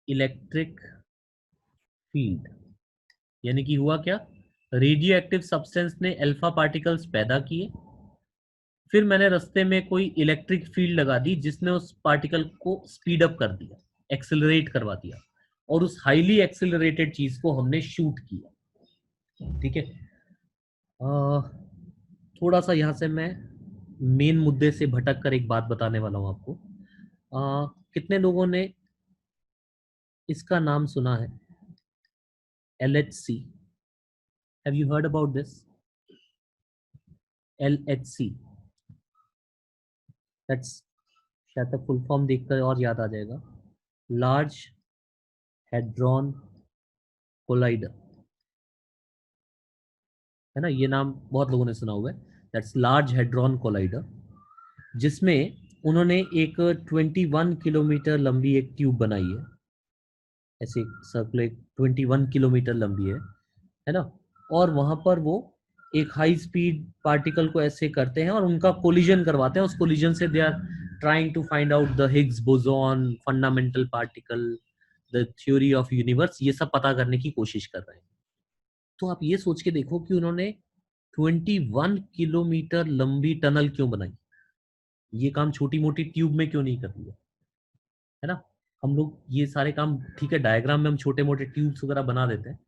इलेक्ट्रिक फील्ड। यानी कि हुआ क्या, रेडियो एक्टिव सब्सटेंस ने अल्फा पार्टिकल्स पैदा किए, फिर मैंने रास्ते में कोई इलेक्ट्रिक फील्ड लगा दी जिसने उस पार्टिकल को स्पीड अप कर दिया, एक्सेलरेट करवा दिया, और उस हाईली एक्सेलरेटेड चीज को हमने शूट किया। ठीक है, थोड़ा सा यहां से मैं मेन मुद्दे से भटक कर एक बात बताने वाला हूं आपको। कितने लोगों ने इसका नाम सुना है, LHC? Have you heard about this? LHC, that's, शायद तक फुल फॉर्म देखकर और याद आ जाएगा, लार्ज हैड्रॉन कोलाइडर, है ना, ये नाम बहुत लोगों ने सुना हुआ है। दैट्स लार्ज हैड्रॉन कोलाइडर, जिसमें उन्होंने एक 21 किलोमीटर लंबी एक ट्यूब बनाई है, ऐसे सर्कुलेट 21 किलोमीटर लंबी है ना, और वहां पर वो एक हाई स्पीड पार्टिकल को ऐसे करते हैं और उनका कोलिजन करवाते हैं। उस कोलिजन से they are trying to find out the Higgs boson, fundamental particle, the theory of universe, ये सब पता करने की कोशिश कर रहे हैं। तो आप ये सोच के देखो कि उन्होंने 21 किलोमीटर लंबी टनल क्यों बनाई, ये काम छोटी मोटी ट्यूब में क्यों नहीं कर लिया, है ना। हम लोग ये सारे काम, ठीक है, डायग्राम में हम छोटे मोटे ट्यूब्स वगैरह बना देते हैं,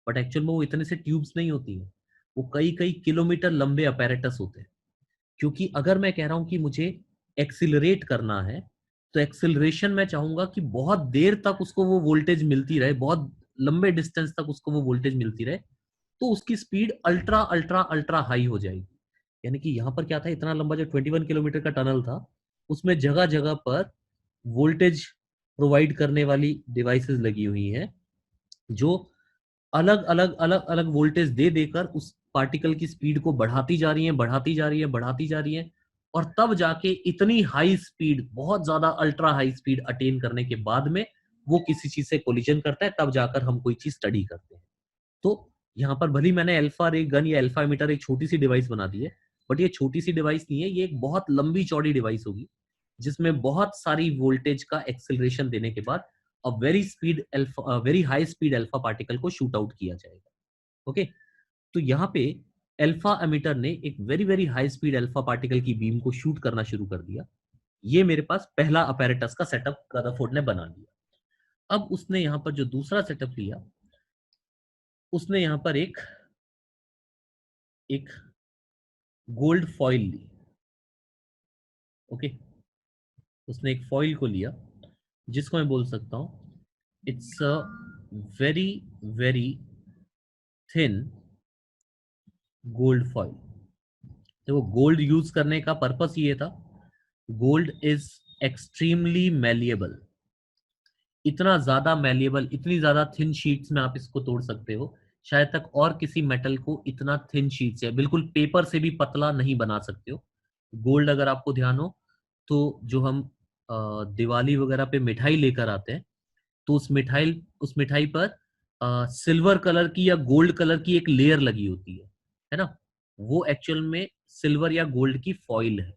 बट एक्चुअल में वो इतने से ट्यूब्स नहीं होती है, वो कई कई किलोमीटर लंबे अपैरेटस होते हैं। क्योंकि अगर मैं कह रहा हूं कि मुझे एक्सिलरेट करना है, तो एक्सिलरेशन मैं चाहूंगा कि बहुत देर तक उसको वो वोल्टेज मिलती रहे, बहुत लंबे डिस्टेंस तक उसको वो वोल्टेज मिलती रहे, तो उसकी speed ultra ultra ultra high हो जाएगी। यानी कि यहाँ पर क्या था, इतना लंबा जो 21 किलोमीटर का टनल था, उसमें जगह जगह पर वोल्टेज प्रोवाइड करने वाली डिवाइसेस लगी हुई हैं, जो अलग अलग अलग अलग वोल्टेज दे देकर उस पार्टिकल की स्पीड को बढ़ाती जा रही है, बढ़ाती जा रही है, बढ़ाती जा रही है, और तब जाके इतनी हाई स्पीड, बहुत ज्यादा अल्ट्रा हाई स्पीड अटेन करने के बाद में वो किसी चीज से कोलिजन करता है, तब जाकर हम कोई चीज स्टडी करते हैं। तो यहाँ पर भली मैंने अल्फा रे गन या अल्फा मीटर एक छोटी सी डिवाइस बना दी है, बट ये छोटी सी डिवाइस नहीं है, ये एक बहुत लंबी चौड़ी डिवाइस होगी जिसमें बहुत सारी वोल्टेज का एक्सेलरेशन देने के बाद very high speed alpha particle को शूट आउट किया जाएगा। ओके, तो यहाँ पे अल्फा एमिटर ने एक very very high speed alpha particle की बीम को शूट करना शुरू कर दिया। ये मेरे पास पहला अपैरेटस का सेटअप रदरफोर्ड ने बना लिया। अब उसने यहाँ पर जो दूसरा सेटअप लिया, उसने यहाँ पर एक गोल्ड फॉइल ली। ओके, उसने एक फॉइल को लिया जिसको मैं बोल सकता हूं it's a very very thin gold foil. देखो, गोल्ड यूज करने का पर्पस ये था, गोल्ड इज एक्सट्रीमली मैलिएबल, इतना ज्यादा मैलिएबल, इतनी ज्यादा थिन शीट्स में आप इसको तोड़ सकते हो, शायद तक और किसी मेटल को इतना थिन शीट से, बिल्कुल पेपर से भी पतला नहीं बना सकते हो। गोल्ड अगर आपको ध्यान हो तो जो हम दिवाली वगैरह पे मिठाई लेकर आते हैं, तो उस मिठाई पर सिल्वर कलर की या गोल्ड कलर की एक लेयर लगी होती है ना? वो एक्चुअल में सिल्वर या गोल्ड की फॉइल है।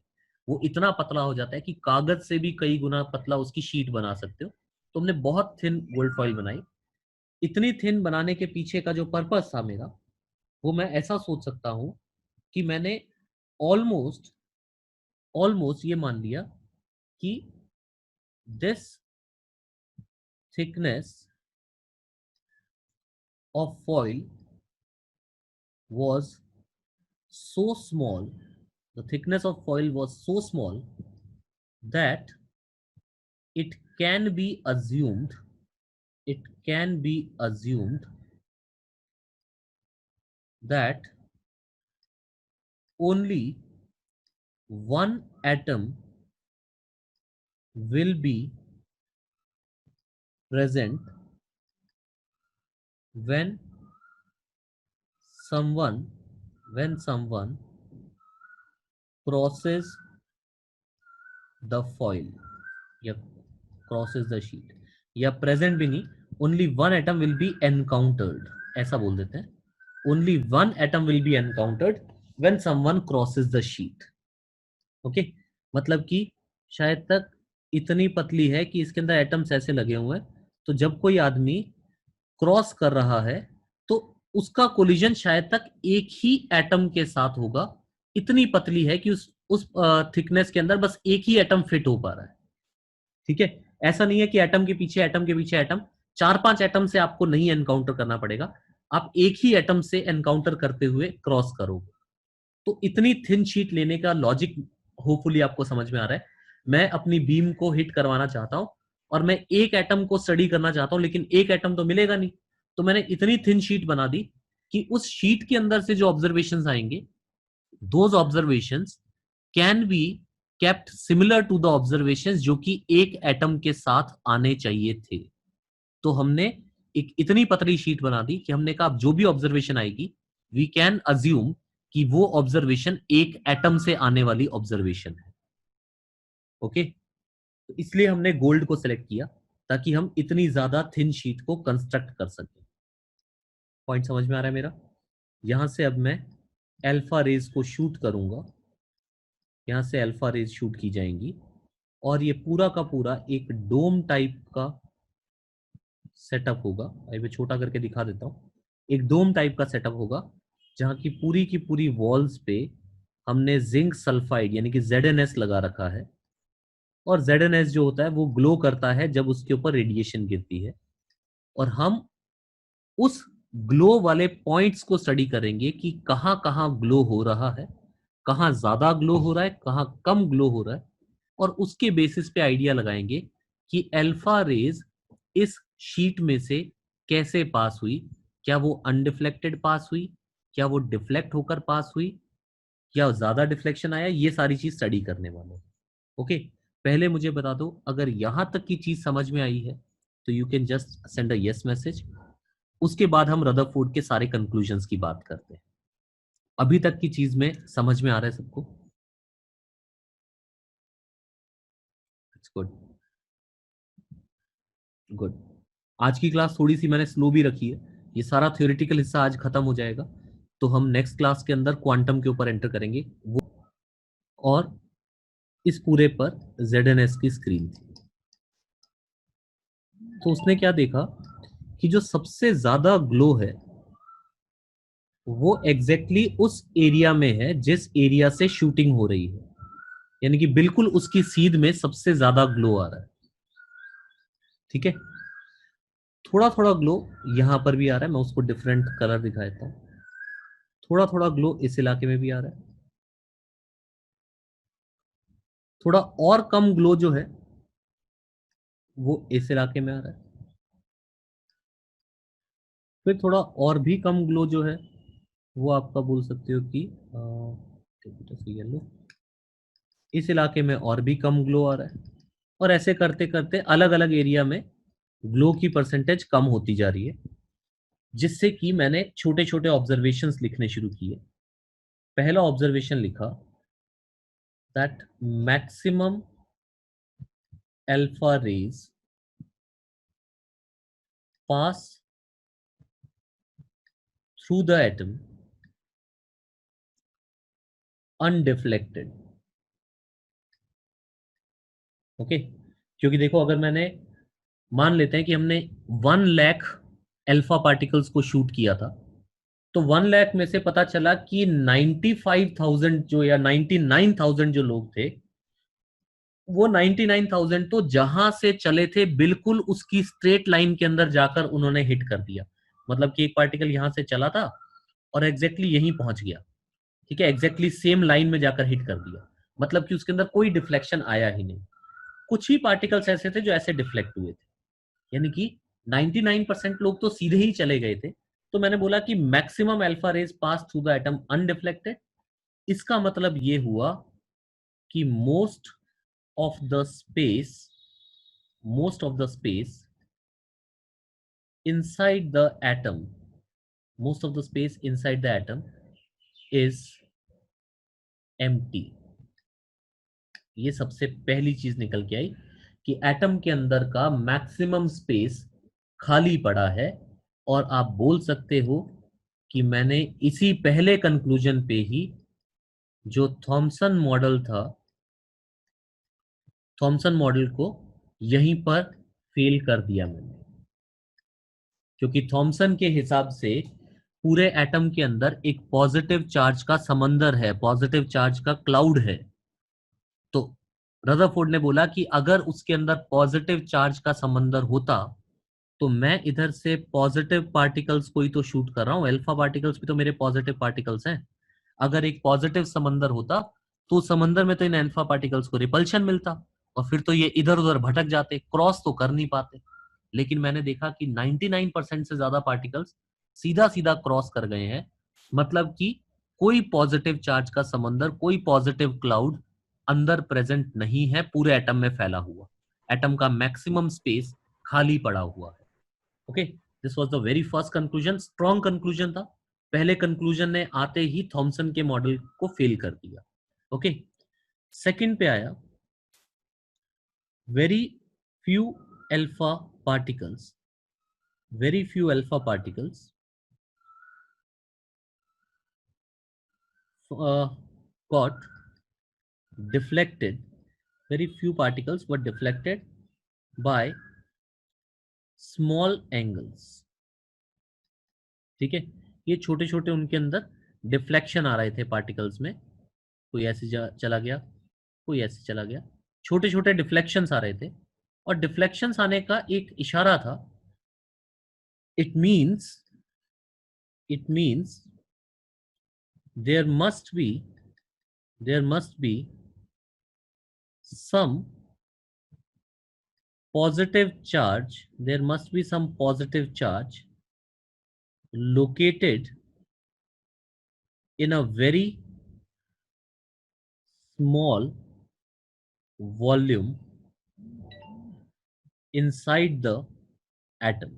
वो इतना पतला हो जाता है कि कागज से भी कई गुना पतला उसकी शीट बना सकते हो। तो हमने बहुत थिन गोल्ड फॉइल बनाई। इतनी थिन बनाने के पीछे का जो पर्पस था मेरा, वो मैं ऐसा सोच सकता हूं कि मैंने ऑलमोस्ट ऑलमोस्ट ये मान लिया कि this thickness of foil was so small, the thickness of foil was so small that it can be assumed, it can be assumed that only one atom will be present when someone crosses the foil या crosses the sheet, या present भी नहीं, only one atom will be encountered, ऐसा बोल देते हैं, only one atom will be encountered when someone crosses the sheet। Okay, मतलब कि शायद तक इतनी पतली है कि इसके अंदर एटम्स ऐसे लगे हुए हैं, तो जब कोई आदमी क्रॉस कर रहा है तो उसका कोलिजन शायद तक एक ही एटम के साथ होगा। इतनी पतली है कि उस थिकनेस के अंदर बस एक ही एटम फिट हो पा रहा है। ठीक है, ऐसा नहीं है कि एटम के पीछे एटम के पीछे एटम, 4-5 एटम से आपको नहीं एनकाउंटर करना पड़ेगा, आप एक ही एटम से एनकाउंटर करते हुए क्रॉस करोगे। तो इतनी थिन शीट लेने का लॉजिक होपफुली आपको समझ में आ रहा है। मैं अपनी बीम को हिट करवाना चाहता हूं और मैं एक एटम को स्टडी करना चाहता हूं, लेकिन एक एटम तो मिलेगा नहीं, तो मैंने इतनी थिन शीट बना दी कि उस शीट के अंदर से जो ऑब्जर्वेशंस आएंगे, those observations can be kept similar to the observations जो कि एक एटम के साथ आने चाहिए थे। तो हमने एक इतनी पतली शीट बना दी कि हमने कहा जो भी ऑब्जर्वेशन आएगी, वी कैन अज्यूम कि वो ऑब्जर्वेशन एक एटम से आने वाली ऑब्जर्वेशन है। ओके, तो इसलिए हमने गोल्ड को सिलेक्ट किया ताकि हम इतनी ज्यादा थिन शीट को कंस्ट्रक्ट कर सकें। पॉइंट समझ में आ रहा है मेरा? यहां से अब मैं अल्फा रेज को शूट करूंगा, यहां से अल्फा रेज शूट की जाएंगी और ये पूरा का पूरा एक डोम टाइप का सेटअप होगा। अभी मैं छोटा करके दिखा देता हूँ। एक डोम टाइप का सेटअप होगा जहाँ की पूरी वॉल्स पे हमने जिंक सल्फाइड यानी कि ZnS लगा रखा है, और ZnS जो होता है वो ग्लो करता है जब उसके ऊपर रेडिएशन गिरती है, और हम उस ग्लो वाले पॉइंट्स को स्टडी करेंगे कि कहाँ कहाँ ग्लो हो रहा है, कहाँ ज्यादा ग्लो हो रहा है, कहाँ कम ग्लो हो रहा है, और उसके बेसिस पे आइडिया लगाएंगे कि अल्फा रेज इस शीट में से कैसे पास हुई, क्या वो अनडिफ्लेक्टेड पास हुई, क्या वो डिफ्लेक्ट होकर पास हुई, क्या ज्यादा डिफ्लेक्शन आया, ये सारी चीज स्टडी करने वाले। ओके, पहले मुझे बता दो, अगर यहां तक की चीज समझ में आई है तो you can just send a yes message. उसके बाद हम रदरफोर्ड के सारे कंक्लूजन्स की बात करते हैं। अभी तक की चीज में समझ में आ रहा है सबको? It's good, good. आज की क्लास थोड़ी सी मैंने स्लो भी रखी है, ये सारा थ्योरेटिकल हिस्सा आज खत्म हो जाएगा, तो हम नेक्स्ट क्लास के अंदर क्वांटम के ऊपर एंटर करेंगे वो। और इस पूरे पर ZNS की स्क्रीन थी, तो उसने क्या देखा कि जो सबसे ज्यादा ग्लो है वो एग्जैक्टली उस एरिया में है जिस एरिया से शूटिंग हो रही है, यानी कि बिल्कुल उसकी सीध में सबसे ज्यादा ग्लो आ रहा है। ठीक है, थोड़ा थोड़ा ग्लो यहां पर भी आ रहा है, मैं उसको डिफरेंट कलर दिखा देता हूं। थोड़ा थोड़ा ग्लो इस इलाके में भी आ रहा है, थोड़ा और कम ग्लो जो है वो इस इलाके में आ रहा है, फिर थोड़ा और भी कम ग्लो जो है वो आपका बोल सकते हो कि येलो, इस इलाके में और भी कम ग्लो आ रहा है, और ऐसे करते करते अलग अलग एरिया में ग्लो की परसेंटेज कम होती जा रही है, जिससे कि मैंने छोटे छोटे ऑब्जर्वेशंस लिखने शुरू किए। पहला ऑब्जर्वेशन लिखा that maximum alpha rays pass through the atom undeflected. Okay, क्योंकि देखो अगर मैंने मान लेते हैं कि हमने 1 लाख अल्फा पार्टिकल्स को शूट किया था, तो 1 लाख में से पता चला कि 95,000 जो या 99,000 जो लोग थे, वो 99,000 तो जहां से चले थे बिल्कुल उसकी स्ट्रेट लाइन के अंदर जाकर उन्होंने हिट कर दिया। मतलब कि एक पार्टिकल यहां से चला था और एग्जैक्टली यहीं पहुंच गया। ठीक है, एग्जैक्टली सेम लाइन में जाकर हिट कर दिया, मतलब कि उसके अंदर कोई डिफ्लेक्शन आया ही नहीं। कुछ ही पार्टिकल्स ऐसे थे जो ऐसे डिफ्लेक्ट हुए थे, यानी कि 99% लोग तो सीधे ही चले गए थे। तो मैंने बोला कि maximum alpha rays pass through the atom undeflected. इसका मतलब ये हुआ कि of the space most of the space inside the atom most of the space inside the atom is empty। ये सबसे पहली चीज निकल के आई कि एटम के अंदर का मैक्सिमम स्पेस खाली पड़ा है। और आप बोल सकते हो कि मैंने इसी पहले कंक्लूजन पे ही जो थॉमसन मॉडल था, थॉमसन मॉडल को यहीं पर फेल कर दिया मैंने, क्योंकि थॉमसन के हिसाब से पूरे एटम के अंदर एक पॉजिटिव चार्ज का समंदर है, पॉजिटिव चार्ज का क्लाउड है। तो रदरफोर्ड ने बोला कि अगर उसके अंदर पॉजिटिव चार्ज का समंदर होता तो मैं इधर से पॉजिटिव पार्टिकल्स को ही तो शूट कर रहा हूँ, अल्फा पार्टिकल्स भी तो मेरे पॉजिटिव पार्टिकल्स हैं। अगर एक पॉजिटिव समंदर होता तो समंदर में तो इन अल्फा पार्टिकल्स को रिपल्शन मिलता, और फिर तो ये इधर उधर भटक जाते, क्रॉस तो कर नहीं पाते। लेकिन मैंने देखा कि 99% से ज्यादा पार्टिकल्स सीधा सीधा क्रॉस कर गए हैं, मतलब कि कोई पॉजिटिव चार्ज का समंदर, कोई पॉजिटिव क्लाउड अंदर प्रेजेंट नहीं है पूरे एटम में फैला हुआ। एटम का मैक्सिमम स्पेस खाली पड़ा हुआ है। Okay, this was the very first conclusion, strong conclusion था। पहले कंक्लूजन ने आते ही थॉमसन के मॉडल को फेल कर दिया। ओके, सेकंड पे आया very few alpha particles, very few alpha particles got deflected, very few particles were deflected by small angles। ठीक है, ये छोटे छोटे उनके अंदर डिफ्लेक्शन आ रहे थे पार्टिकल्स में, कोई ऐसे चला गया, कोई ऐसे चला गया, छोटे छोटे डिफ्लेक्शंस आ रहे थे। और डिफ्लेक्शंस आने का एक इशारा था, it means there must be there must be some positive charge, there must be some positive charge located in a very small volume inside the atom।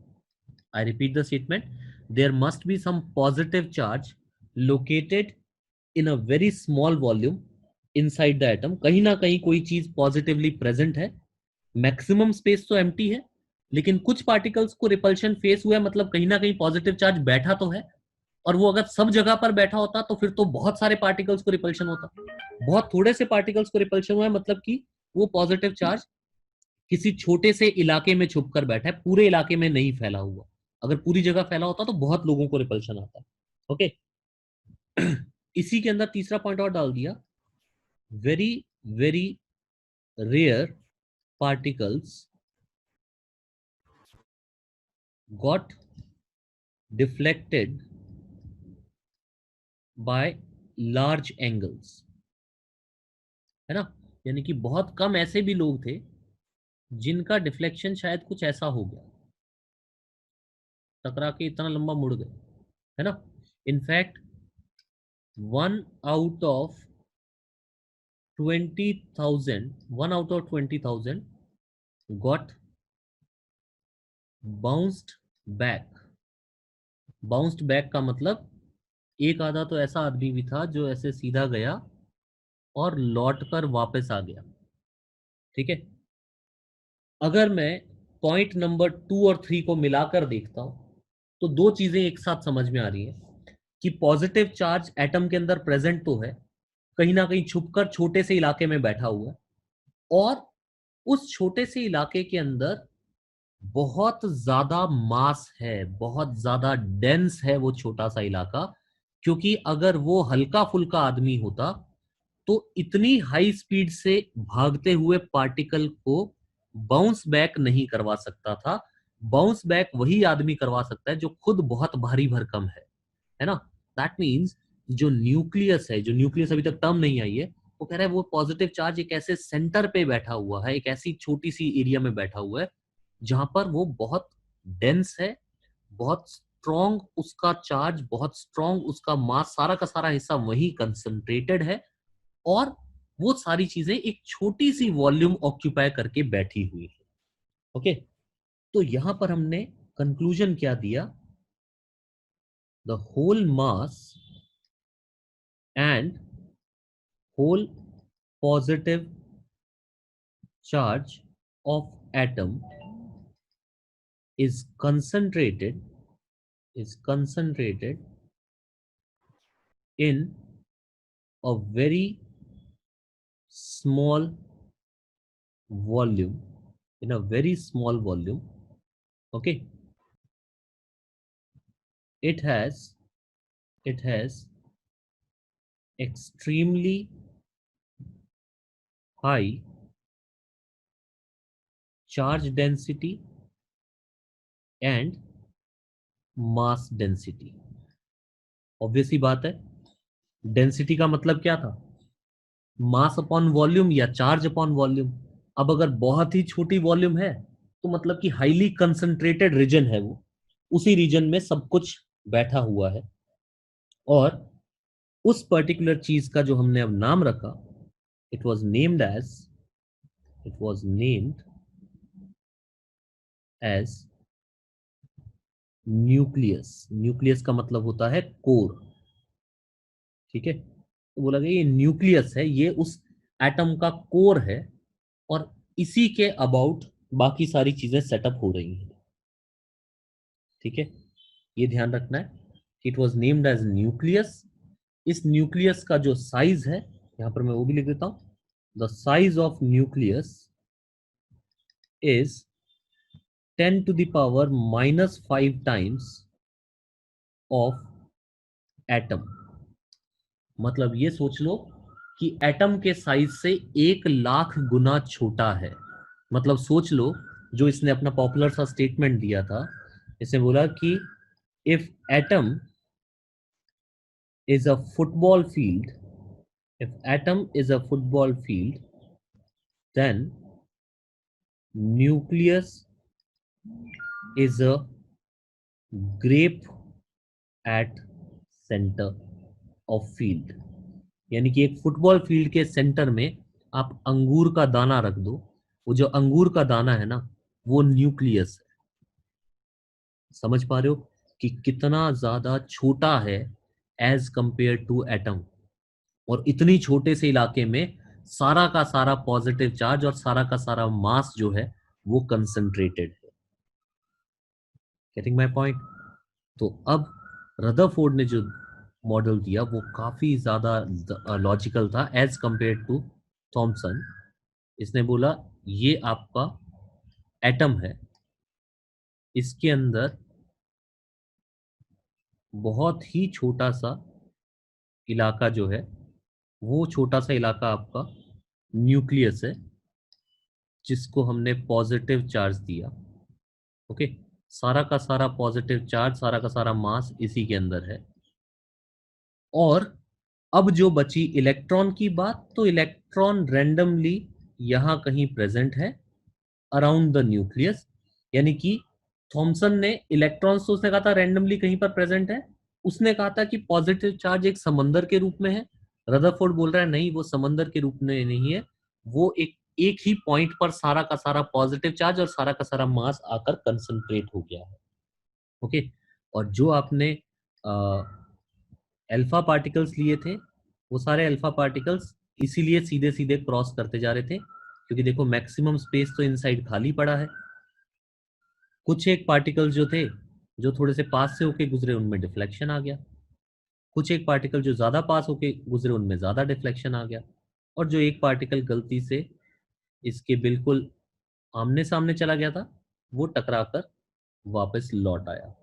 I repeat the statement. There must be some positive charge located in a very small volume inside the atom. कहीं ना कहीं कोई चीज positively present है. Maximum space तो empty है, लेकिन कुछ पार्टिकल्स को रिपल्शन फेस हुआ है, मतलब कहीं ना कहीं पॉजिटिव चार्ज बैठा तो है. और वो अगर सब जगह पर बैठा होता तो फिर तो बहुत सारे पार्टिकल्स को रिपल्शन होता. बहुत थोड़े से पार्टिकल्स को रिपल्शन हुआ है, मतलब कि वो पॉजिटिव चार्ज किसी छोटे से इलाके में छुप कर बैठा है, पूरे इलाके में नहीं फैला हुआ. अगर पूरी जगह फैला होता तो बहुत लोगों को रिपल्शन आता. ओके. इसी के अंदर तीसरा पॉइंट और डाल दिया. Very very rare particles got deflected by large angles. है ना. यानी कि बहुत कम ऐसे भी लोग थे जिनका डिफ्लेक्शन शायद कुछ ऐसा हो गया, टकरा के इतना लंबा मुड़ गए, है ना. In fact 1 out of 20,000 got bounced back. Bounced back का मतलब एक आधा तो ऐसा आदमी भी था जो ऐसे सीधा गया और लौट कर वापस आ गया. ठीक है. अगर मैं पॉइंट नंबर 2 और 3 को मिलाकर देखता हूं तो दो चीजें एक साथ समझ में आ रही हैं कि पॉजिटिव चार्ज एटम के अंदर प्रेजेंट तो है, कहीं ना कहीं छुपकर छोटे से इलाके में बैठा हुआ है, और उस छोटे से इलाके के अंदर बहुत ज्यादा मास है, बहुत ज्यादा डेंस है वो छोटा सा इलाका. क्योंकि अगर वो हल्का फुल्का आदमी होता तो इतनी हाई स्पीड से भागते हुए पार्टिकल को बाउंस बैक नहीं करवा सकता था. बाउंस बैक वही आदमी करवा सकता है जो खुद बहुत भारी भरकम है ना. दैट मीन्स जो न्यूक्लियस है, जो न्यूक्लियस अभी तक टर्म नहीं आई है, वो कह रहा है वो पॉजिटिव चार्ज एक ऐसे सेंटर पे बैठा हुआ है, एक ऐसी छोटी सी एरिया में बैठा हुआ है जहां पर वो बहुत डेंस है, बहुत स्ट्रॉन्ग उसका चार्ज, बहुत स्ट्रॉन्ग उसका मास, सारा का सारा हिस्सा वही कंसंट्रेटेड है, और वो सारी चीजें एक छोटी सी वॉल्यूम ऑक्यूपाई करके बैठी हुई है. ओके. तो यहां पर हमने कंक्लूजन क्या दिया? The whole mass and whole positive charge of atom is concentrated in a very small volume, okay. It has extremely high charge density and mass density. Obviously बात है, डेंसिटी का मतलब क्या था? मास अपॉन वॉल्यूम या charge upon volume. अब अगर बहुत ही छोटी वॉल्यूम है तो मतलब कि हाईली कंसंट्रेटेड रीजन है, वो उसी रीजन में सब कुछ बैठा हुआ है. और उस पर्टिकुलर चीज का जो हमने अब नाम रखा, it was named as nucleus. Nucleus का मतलब होता है कोर. ठीक है. तो बोला गया ये न्यूक्लियस है, ये उस एटम का कोर है, और इसी के अबाउट बाकी सारी चीजें सेटअप हो रही हैं. ठीक है. ये ध्यान रखना है. It was named as nucleus. इस न्यूक्लियस का जो साइज है, यहां पर मैं वो भी लिख देता हूं. The size of nucleus is 10 to the power -5 times of atom. मतलब ये सोच लो कि एटम के साइज से 1,00,000 गुना छोटा है. मतलब सोच लो, जो इसने अपना पॉपुलर सा स्टेटमेंट दिया था, इसने बोला कि if atom is a football field, then nucleus is a grape at center of field. यानी कि एक फुटबॉल फील्ड के सेंटर में आप अंगूर का दाना रख दो, वो जो अंगूर का दाना है ना, वो न्यूक्लियस है. समझ पा रहे हो कि कितना ज्यादा छोटा है एज कंपेयर टू एटम, और इतनी छोटे से इलाके में सारा का सारा पॉजिटिव चार्ज और सारा का सारा मास जो है वो कंसंट्रेटेड है। Getting my point? तो अब रदरफोर्ड ने जो मॉडल दिया वो काफी ज्यादा लॉजिकल था एज कंपेयर टू थॉमसन। इसने बोला ये आपका एटम है, इसके अंदर बहुत ही छोटा सा इलाका जो है, वो छोटा सा इलाका आपका न्यूक्लियस है, जिसको हमने पॉजिटिव चार्ज दिया। ओके, सारा का सारा पॉजिटिव चार्ज, सारा का सारा मास इसी के अंदर है। और अब जो बची इलेक्ट्रॉन की बात, तो इलेक्ट्रॉन रैंडमली यहां कहीं प्रेजेंट है अराउंड द न्यूक्लियस। यानी कि थॉमसन ने इलेक्ट्रॉन्स तो उसने कहा था रैंडमली कहीं पर प्रेजेंट है, उसने कहा था कि पॉजिटिव चार्ज एक समंदर के रूप में है। रदरफोर्ड बोल रहा है नहीं, वो समंदर के रूप में नहीं है, वो एक एक ही पॉइंट पर सारा का सारा पॉजिटिव चार्ज और सारा का सारा मास आकर कंसंट्रेट हो गया है। ओके, और जो आपने अल्फा पार्टिकल्स लिए थे, वो सारे अल्फा पार्टिकल्स इसीलिए सीधे सीधे क्रॉस करते जा रहे थे, क्योंकि देखो मैक्सिमम स्पेस तो इनसाइड खाली पड़ा है। कुछ एक पार्टिकल्स जो थे जो थोड़े से पास से होके गुजरे उनमें डिफ्लेक्शन आ गया, कुछ एक पार्टिकल जो ज्यादा पास होके गुजरे उनमें ज्यादा डिफ्लेक्शन आ गया, और जो एक पार्टिकल गलती से इसके बिल्कुल आमने सामने चला गया था वो टकरा कर वापस लौट आया।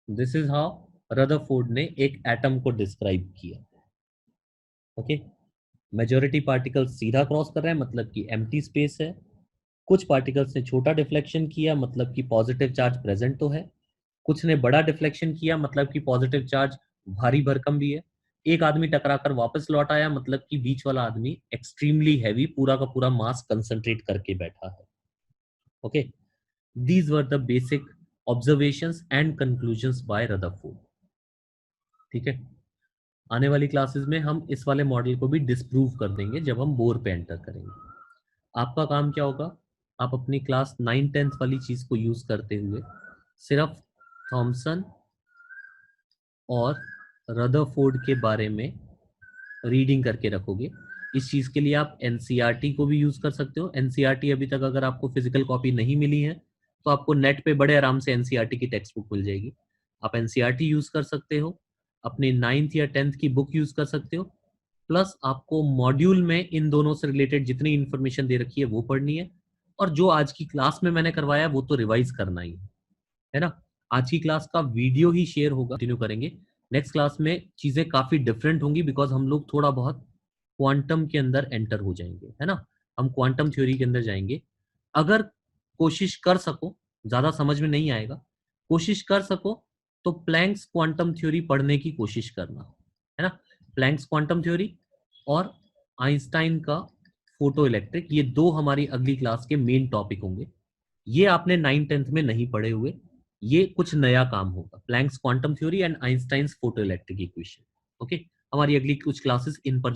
दिस इज हाउ रदरफोर्ड ने एक एटम को डिस्क्राइब किया। ओके, मेजॉरिटी पार्टिकल सीधा क्रॉस कर रहे हैं मतलब कि एम्प्टी स्पेस है, कुछ पार्टिकल्स ने छोटा डिफ्लेक्शन किया मतलब कि पॉजिटिव चार्ज प्रेजेंट तो है, कुछ ने बड़ा डिफ्लेक्शन किया मतलब कि पॉजिटिव चार्ज भारी भरकम भी है, एक आदमी टकराकर वापस लौट आया मतलब कि बीच वाला आदमी एक्सट्रीमली हैवी पूरा का पूरा मास कंसंट्रेट करके बैठा है। Okay, these were the basic observations and conclusions by Rutherford. ठीक है, आने वाली क्लासेस में हम इस वाले मॉडल को भी डिस्प्रूव कर देंगे जब हम बोर पे एंटर करेंगे। आपका काम क्या होगा, आप अपनी क्लास 9-10 वाली चीज को यूज करते हुए सिर्फ थॉमसन और रदरफोर्ड के बारे में रीडिंग करके रखोगे। इस चीज के लिए आप एनसीईआरटी को भी यूज कर सकते हो। एनसीईआरटी अभी तक अगर आपको फिजिकल कॉपी नहीं मिली है तो आपको नेट पे बड़े आराम से एनसीईआरटी की टेक्स्ट बुक मिल जाएगी, आप एनसीईआरटी यूज कर सकते हो, अपने 9th या 10th की बुक यूज कर सकते हो, प्लस आपको मॉड्यूल में इन दोनों से रिलेटेड जितनी इंफॉर्मेशन दे रखी है वो पढ़नी है, और जो आज की क्लास में मैंने करवाया वो तो रिवाइज करना ही है ना। आज की क्लास का वीडियो ही शेयर होगा, कंटिन्यू करेंगे। नेक्स्ट क्लास में चीजें काफी डिफरेंट होंगी बिकॉज हम लोग थोड़ा बहुत क्वांटम के अंदर एंटर हो जाएंगे, है ना। हम क्वांटम थ्योरी के अंदर जाएंगे। अगर कोशिश कर सको, ज्यादा समझ में नहीं आएगा, कोशिश कर सको तो प्लैंक्स क्वांटम थ्योरी पढ़ने की कोशिश करना, है ना। प्लैंक्स क्वांटम थ्योरी और आइंस्टाइन का फोटो इलेक्ट्रिक, ये दो हमारी अगली क्लास के मेन टॉपिक होंगे। ये आपने 9th-10th में नहीं पढ़े हुए, ये कुछ नया काम होगा, Planck's quantum theory and Einstein's photo electric equation. Okay, हमारी अगली कुछ क्लासेस इन पर